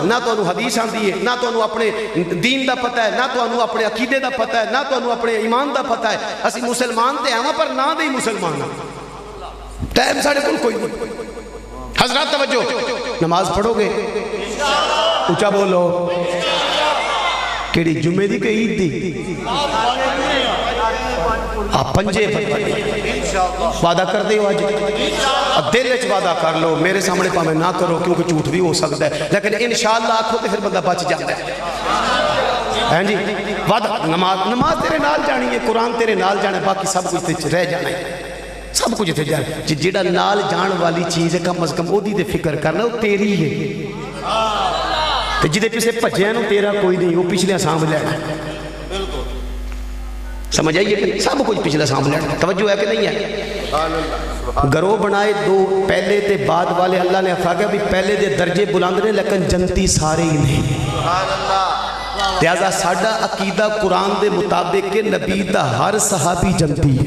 نہ تانوں حدیث آندی ہے نہ تانوں اپنے دین دا پتہ ہے نہ تانوں اپنے عقیدے دا پتہ ہے نہ تانوں اپنے ایمان دا پتہ ہے اسی مسلمان تے ہاں پر نہ دے مسلمان ٹائم ساڈے کول کوئی نہیں حضرات توجہ نماز پڑھو گے اونچا بولو کیڑی جمعے دی کہ عید دی آپ پنجے وعدہ کر دے ہو آج دل وچ وعدہ کر لو میرے سامنے پاویں نہ کرو کیونکہ جھوٹ بھی ہو سکتا ہے لیکن انشاءاللہ آکھو تے پھر بندہ بچ جاتا ہے ہیں جی وعدہ نماز تیرے نال جانی ہے قرآن تیرے نال جانا ہے باقی سب کچھ تے رہ جانا ہے سب کچھ تے جانا ہے جیڑا نال جان والی چیز ہے کم از کم او دی تے فکر کرنا وہ تیری ہے تے جدے پیچھے بھجیاں نو تیرا کوئی نہیں وہ پچھلے سانبھ لینا سمجھ آئیے کہ سب کچھ پچھلا سانبھ لینا توجہ ہے کہ نہیں ہے گروہ بنائے دو پہلے تے بعد والے اللہ نے فرمایا بھی پہلے دے درجے بلند نے لیکن جنتی سارے ہی نہیں لہذا ساڈا عقیدہ قرآن دے مطابق کہ نبی دا ہر صحابی جنتی ہے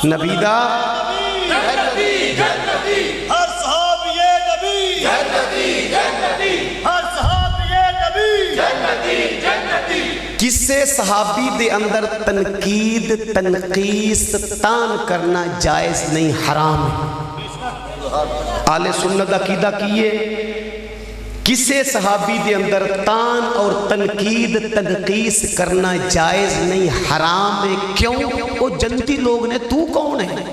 نبی دا ہر صحابی نبی جنتی ہر صحابی نبی جنتی کسے صحابی دے اندر تنقید تنقیس تان کرنا جائز نہیں حرام ہے اہل سنت عقیدہ کیے کسے صحابی دے اندر تان اور تنقید تنقیس کرنا جائز نہیں حرام ہے کیوں وہ جنتی لوگ نے تو کون ہے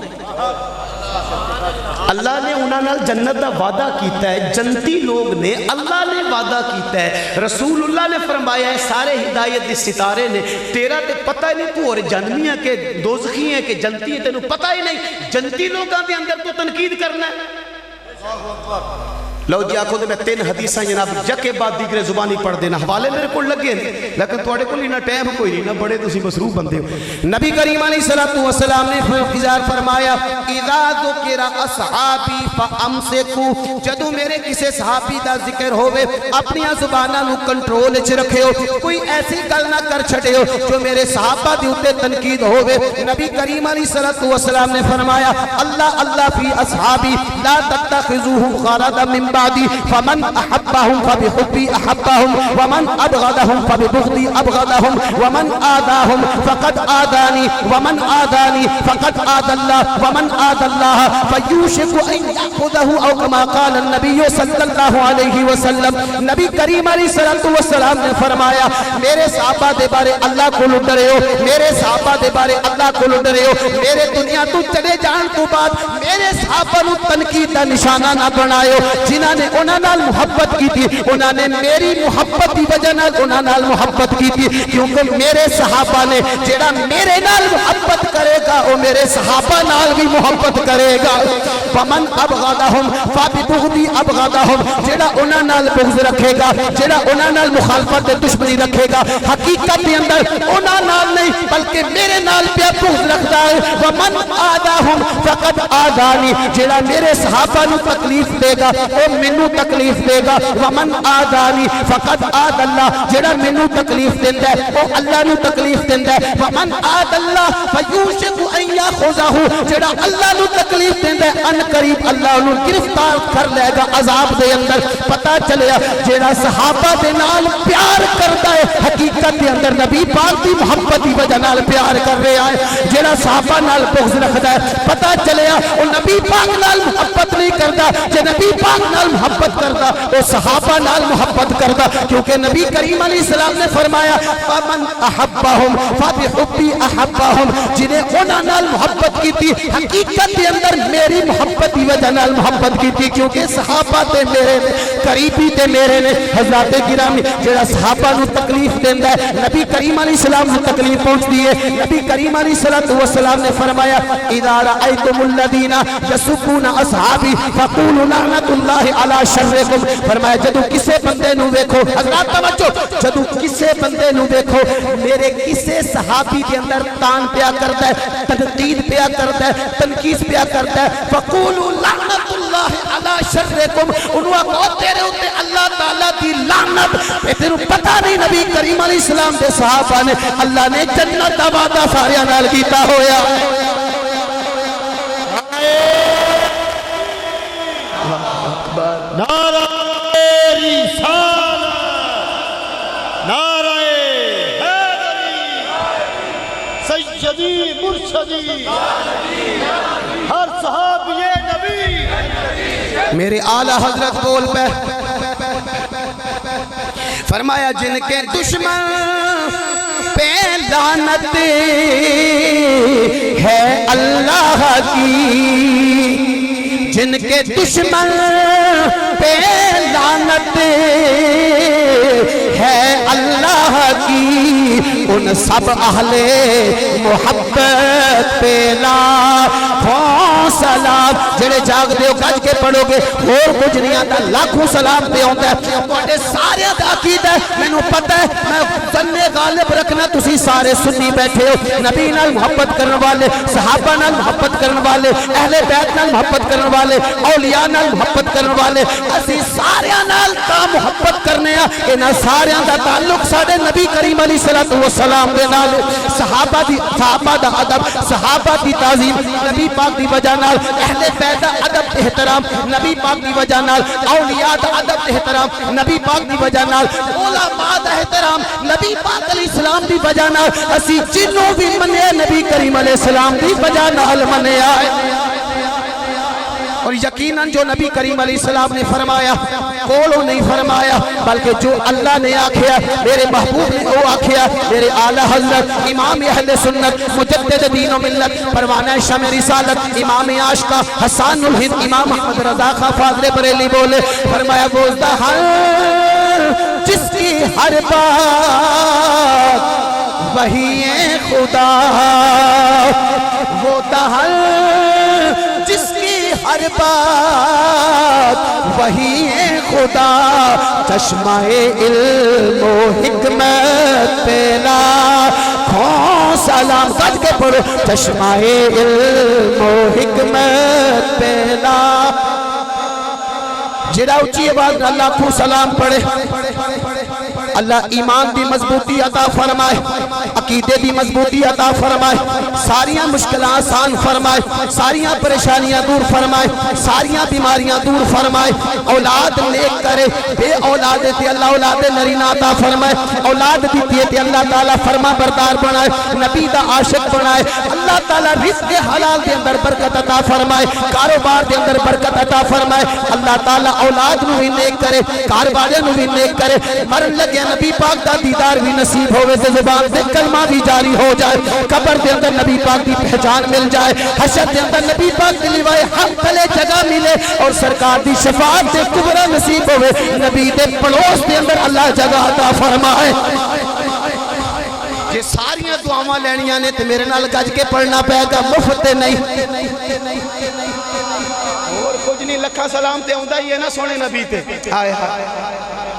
اللہ نے انہاں نال جنت دا وعدہ کیتا ہے جنتی لوگ نے اللہ نے وعدہ کیتا ہے رسول اللہ نے فرمایا ہے سارے ہدایت دے ستارے نے تیرا تے پتہ ہی نہیں تو اور جہنمی ہے کہ دوزخی ہے کہ جنتی ہے تینوں پتہ ہی نہیں جنتی لوگاں دے اندر تو تنقید کرنا ہے لو جی آکھو دے میں 3 حدیثاں جناب جکے بعد دیگر زبانی پڑھ دینا حوالے میرے کو لگے لیکن توڑے کو لینا ٹائم کوئی نہیں نہ بڑے تسی مصروف بندے ہو نبی کریم علیہ السلام نے اظہار فرمایا اذا ذکر اصحابی فامسکو جدو میرے کسے صحابی دا ذکر ہوئے اپنی زبانہ نو کنٹرول وچ رکھے ہو کوئی ایسی گل نہ کر چھڑے ہو جو میرے صحابہ دی اوتے تنقید ہوئے نبی کریم علیہ السلام نے فرمایا اللہ اللہ فی اصحابی لا تتخذوهم خالدا من بعدی فمن احبهم فبحبی احبهم ومن ابغضهم فببغضی ابغضهم ومن آداهم فقد آدانی ومن آدانی فقد آد اللہ ومن آد اللہ فیوشک ان یأخذه او کما قال النبی صلی اللہ علیہ وسلم نبی کریم علیہ السلام نے فرمایا میرے صحابہ دے بارے اللہ کو لٹ رہے ہو میرے صحابہ دے بارے اللہ کو لٹ رہے ہو میرے دنیا تو چلے جان تو بعد میرے صحابہ نو تنقید دا نشانہ نہ بنائے ہو جنہاں نے انہاں نال محبت کی تھی انہاں نے میری محبت دی وجہ نال انہاں نال محبت کی تھی کیونکہ میرے صحابہ نے جڑا میرے نال محبت کرے گا وہ میرے صحابہ نال بھی محبت کرے گا فمن ابغضهم فببغضی ابغضهم جڑا انہاں نال بغض رکھے گا جڑا انہاں نال مخالفت دشمنی رکھے گا حقیقت کے اندر انہاں نال نہیں بلکہ میرے نال پہ بغض رکھتا ہے ومن آداهم فقد آدانی جڑا میرے صحابہ نو تکلیف دے گا وہ مینوں تکلیف دے گا ومن آدانی فقد آد اللہ جڑا مینوں تکلیف دیندا ہے وہ اللہ نو تکلیف دیندا ہے ومن آد اللہ فیوشک ان یاخذہ جڑا اللہ نو تکلیف دیندا ہے ان قریب اللہ نو گرفتار کر لے گا عذاب دے اندر پتہ چلیا جڑا صحابہ دے نال پیار کرتا ہے حقیقت دے اندر نبی پاک دی محبت دی وجہ نال پیار کر رہا ہے جڑا صحابہ نال بغض رکھدا ہے پتہ چلیا وہ نبی پاک نال محبت نہیں کرتا جے نبی پاک نال محبت کرتا وہ صحابہ نال محبت کرتا کیونکہ نبی کریم علیہ السلام نے فرمایا فمن احبہم فبحبی احبہم جنہیں انہاں نال محبت کی تھی حقیقت دے اندر میری محبت دی وجہ نال محبت کی تھی کیونکہ صحابہ تے میرے نے قریبی تے میرے نے حضرات گرامی جڑا صحابہ نو تکلیف دیندا ہے نبی کریم علیہ السلام نو تکلیف پہنچتی ہے نبی کریم علیہ السلام نے فرمایا اذا رأيتم الذين يسبون اصحابي فقولوا لعنت اللہ علی شرکم فرمایا جدو کسے بندے نو دیکھو حضرات توجہ جدو کسے بندے نو دیکھو میرے کسے صحابی کے اندر تان پیا کرتا ہے تنقید پیا کرتا ہے تنقید پیا کرتا ہے فقولوا لعنت اللہ علی شرکم انہوں کو تیرے ہوتے اللہ تعالیٰ دی لعنت تیرے پتہ نہیں نبی کریم علیہ السلام دے صحابہ نے اللہ نے جنت دا وعدہ سارے نال کیتا ہویا نعرہ رسالت نعرہ حیدری سیدی مرشدی ہر صحابی نبی میرے اعلیٰ حضرت بول پہ فرمایا جن کے دشمن پہ لعنت ہے اللہ کی جن کے دشمن پہ لعنت ہے اللہ کی ان سب اہل محبت پہ لاکھوں سلام جڑے جاگ دیو گج کے پڑھو گے اور کچھ نہیں آتا لاکھوں سلام پہ ہوتا ہے تواڈے سارے دا عقیدہ ہے مینوں پتہ ہے میں ظن غالب رکھنا تسی سارے سنی بیٹھے ہو نبی نال محبت کرنے والے صحابہ نال محبت کرنے والے اہل بیت نال محبت کرنے والے اولیاء نال محبت کرنے والے اسی سارے نال تا محبت کرنے ہیں انہاں سارے دا تعلق ساڈے نبی کریم علیہ الصلوۃ والسلام دے نال صحابہ دا ادب صحابہ دی تعظیم نبی پاک دی وجہ نال اہل بیت دا ادب احترام نبی پاک دی وجہ نال اولیاء دا ادب احترام نبی پاک دی وجہ نال علماء دا احترام نبی پاک علیہ السلام دی وجہ نال اسی جنوں بھی منیا نبی کریم علیہ السلام دی وجہ نال منیا اور یقیناً جو نبی کریم علیہ السلام نے فرمایا کولو نہیں فرمایا بلکہ جو اللہ نے آکھیا میرے محبوب نے وہ آکھیا میرے اعلیٰ حضرت امام اہل سنت مجدد دین و ملت پروانہ شمع رسالت امام عاشقہ حسان الہند امام محمد رضا خان فاضل بریلی بولے فرمایا بوزدہ ہر جس کی ہر بات وہی خدا وہ دہر جس کی ہر بات وہی خدا چشمہ علم و حکمت پہ لاکھوں سلام سج کے پڑھو چشمہ علم و حکمت پہ جڑا اچھی آواز اللہ کو سلام پڑھے اللہ ایمان دی مضبوطی عطا فرمائے عقیدے دی مضبوطی عطا فرمائے ساریاں مشکلات آسان فرمائے ساریاں پریشانیاں دور فرمائے ساریاں بیماریاں دور فرمائے اولاد نیک کرے بے اولاد تے اللہ اولاد نرینہ عطا فرمائے اولاد دیتی تے اللہ تعالیٰ فرما بردار بنائے نبی دا عاشق بنائے اللہ تعالیٰ رزق حلال دے اندر برکت عطا فرمائے کاروبار دے اندر برکت عطا فرمائے اللہ تعالیٰ اولاد نو بھی نیک کرے کاروبار نو بھی نیک کرے مرن لگے نبی پاک دا دیدار بھی نصیب ہوئے تے زبان دے کلمہ بھی جاری ہو جائے قبر دے اندر نبی پاک دی پہچان مل جائے حشر دے اندر نبی پاک دی لوائے حق تلے جگہ ملے اور سرکار دی شفاعت دے کبرا نصیب ہوئے نبی دے پڑوس دے اندر اللہ جگہ عطا فرمائے یہ ساریاں دعاواں لینیاں نے تے میرے نال گج کے پڑھنا پے گا مفت نہیں اور کچھ نہیں لکھا سلام تے ہوندہ ہی ہے نا سونے نبی تے آئے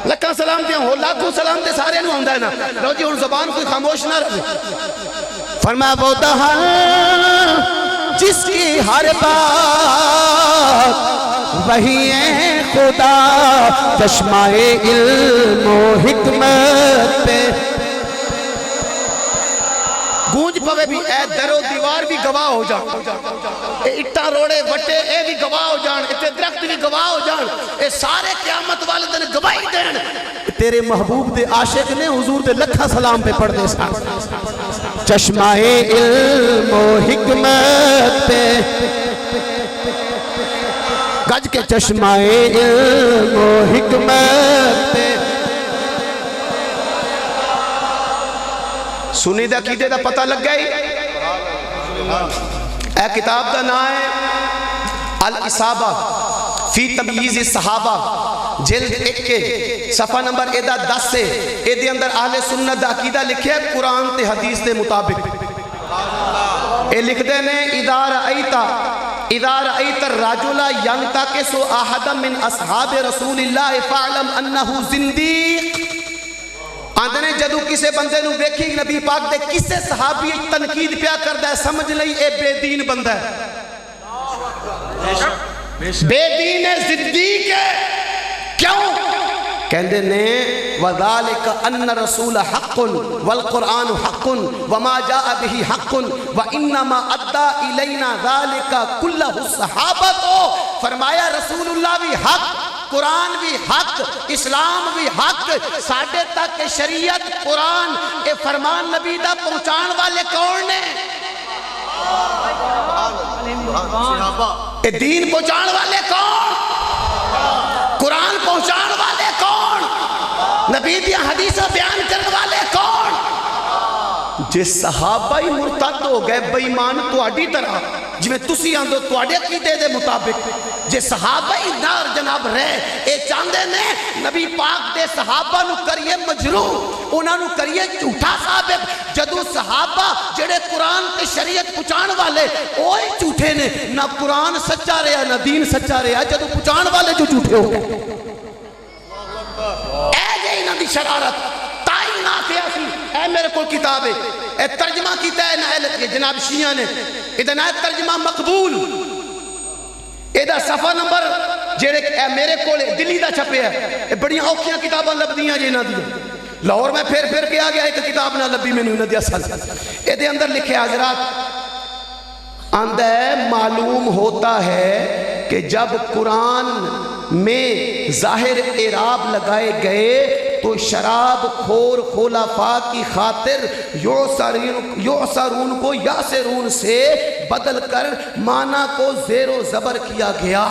لکھا سلام تے ہو لاکھوں سلام تے سارے نو ہوندہ ہے نا لو جی ان زبان کوئی خاموش نہ رہے فرمایا وہ دہن جس کی ہر بات وہی ہے خدا چشمہ علم و حکمت پہ گونج پوے بھی اے در و دیوار بھی گواہ ہو جان اے اٹھا روڑے وٹے اے بھی گواہ ہو جان اے درخت بھی گواہ ہو جان اے سارے قیامت والے دن گواہی دین تیرے محبوب دے عاشق نے حضور دے لکھا سلام پہ پڑھ دے سا چشمہ علم و حکمت پہ گج کے چشمہ علم و حکمت پہ سنی دا کیتے دا پتہ لگ گئی اے کتاب دا نام ہے الاسابہ فی تمییز صحابہ جلد 1 کے صفحہ نمبر 10 سے اے اندر اہل سنت دا عقیدہ لکھے قرآن تے حدیث دے مطابق اے لکھ دے نے اذا رأیت الرجل ینتقص احد من اصحاب رسول اللہ فاعلم انہ زندیق آندھے نے جدو کسے بندے نو دیکھی نبی پاک دے کسے صحابی تنقید پیا کردہ ہے سمجھ لئی اے بے دین بندہ ہے بے دین زدیق ہے کیوں کہندے نے وَذَلِكَ أَنَّ الرَّسُولَ حَقٌ وَالْقُرْآنُ حَقٌ وَمَا جَاءَ بِهِ حَقٌ وَإِنَّمَا أَدَّى إِلَيْنَا ذَلِكَ كُلَّهُ الصَّحَابَةُ فرمایا رسول اللہ بھی حق قرآن بھی حق اسلام بھی حق ساڑھے تک شریعت قرآن اے فرمان نبی دا پہنچان والے کون نے اے دین پہنچان والے کون قرآن پہنچان والے کون نبی دیا حدیثہ بیان کرنے والے کون جس صحابہ ہی مرتد ہو گئے بے ایمان تواڈی طرح جویں تسی آندو تواڈے عقیدے دے مطابق جے صحابہ ہی نار جناب رہے اے چاندے نے نبی پاک دے صحابہ نو کریے مجروح انہاں نو کریے جھوٹا ثابت جدو صحابہ جڑے قرآن تے شریعت پہنچان والے اوہی جھوٹے نے نہ قرآن سچا رہا نہ دین سچا رہا جدو پہنچان والے جو جھوٹے ہو گئے اے جے انہاں دی شرارت تائی نہ کیا سی اے میرے کو کتاب ہے اے ترجمہ کیتا ہے نہ جناب شیعہ نے ادھا نہ ترجمہ مقبول ادھا صفحہ نمبر جیڑے اے میرے کو دلی دا چھپے ہے اے بڑی اوکھیاں کتاباں لبدیاں جے نہ دیا لاہور میں پھر کے آگیا ایک کتاب نہ لبی میں نہ دیا سال ادھے اندر لکھے حضرات اندر معلوم ہوتا ہے کہ جب قرآن میں ظاہر اعراب لگائے گئے تو شراب خور خلفاء کی خاطر یعصرون کو یاسرون سے بدل کر معنی کو زیر و زبر کیا گیا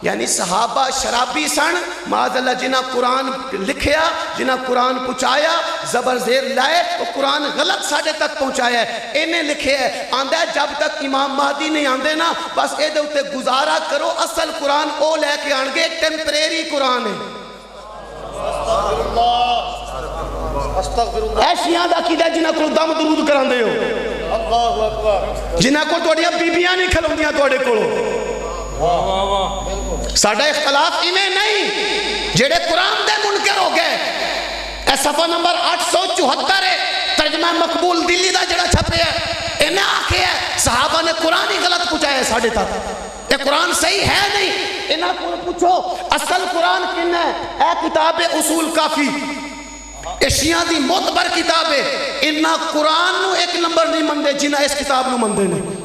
یعنی صحابہ شرابی سن معاذ اللہ جنہاں قرآن لکھیا جنہاں قرآن پہنچایا زبر زیر لائے تو قرآن غلط ساڑھے تک پہنچایا ہے انہیں لکھے ہے آندہ ہے جب تک امام مہدی نہیں آندے نا بس اے دے اتے گزارا کرو اصل قرآن او لے کے آنگے ٹیمپریری قرآن ہے اے شیعہ دا کی دے جنہاں کو دم درود کران دے ہو جنہاں کو توڑیاں بیبیاں نہیں کھلوں دیاں توڑے کھولو ساڑھا اختلاف انہیں نہیں جڑے قرآن دے منکر ہو گئے اے صفحہ نمبر 874 ہے ترجمہ مقبول دلی دا جڑا چھپے ہے انہیں آکے ہے صحابہ نے قرآن ہی غلط پوچھا ہے ساڑھے تک یہ قرآن صحیح ہے نہیں انہیں کو پوچھو اصل قرآن کن ہے اے کتاب اصول کافی اے شیعہ دی معتبر کتاب ہے انہاں قرآن نو ایک نمبر نہیں مندے جنہاں اس کتاب نو مندے نہیں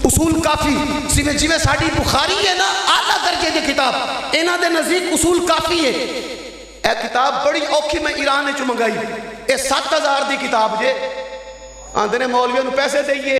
اصول کافی سیویں جیویں ساڑھی بخاری ہے نا اعلیٰ درجے دی کتاب انہاں دے نزدیک اصول کافی ہے اے کتاب بڑی اوکھی میں ایران نے چو منگائی اے 7000 دی کتاب جے آندھنے مولویوں نو پیسے دئیے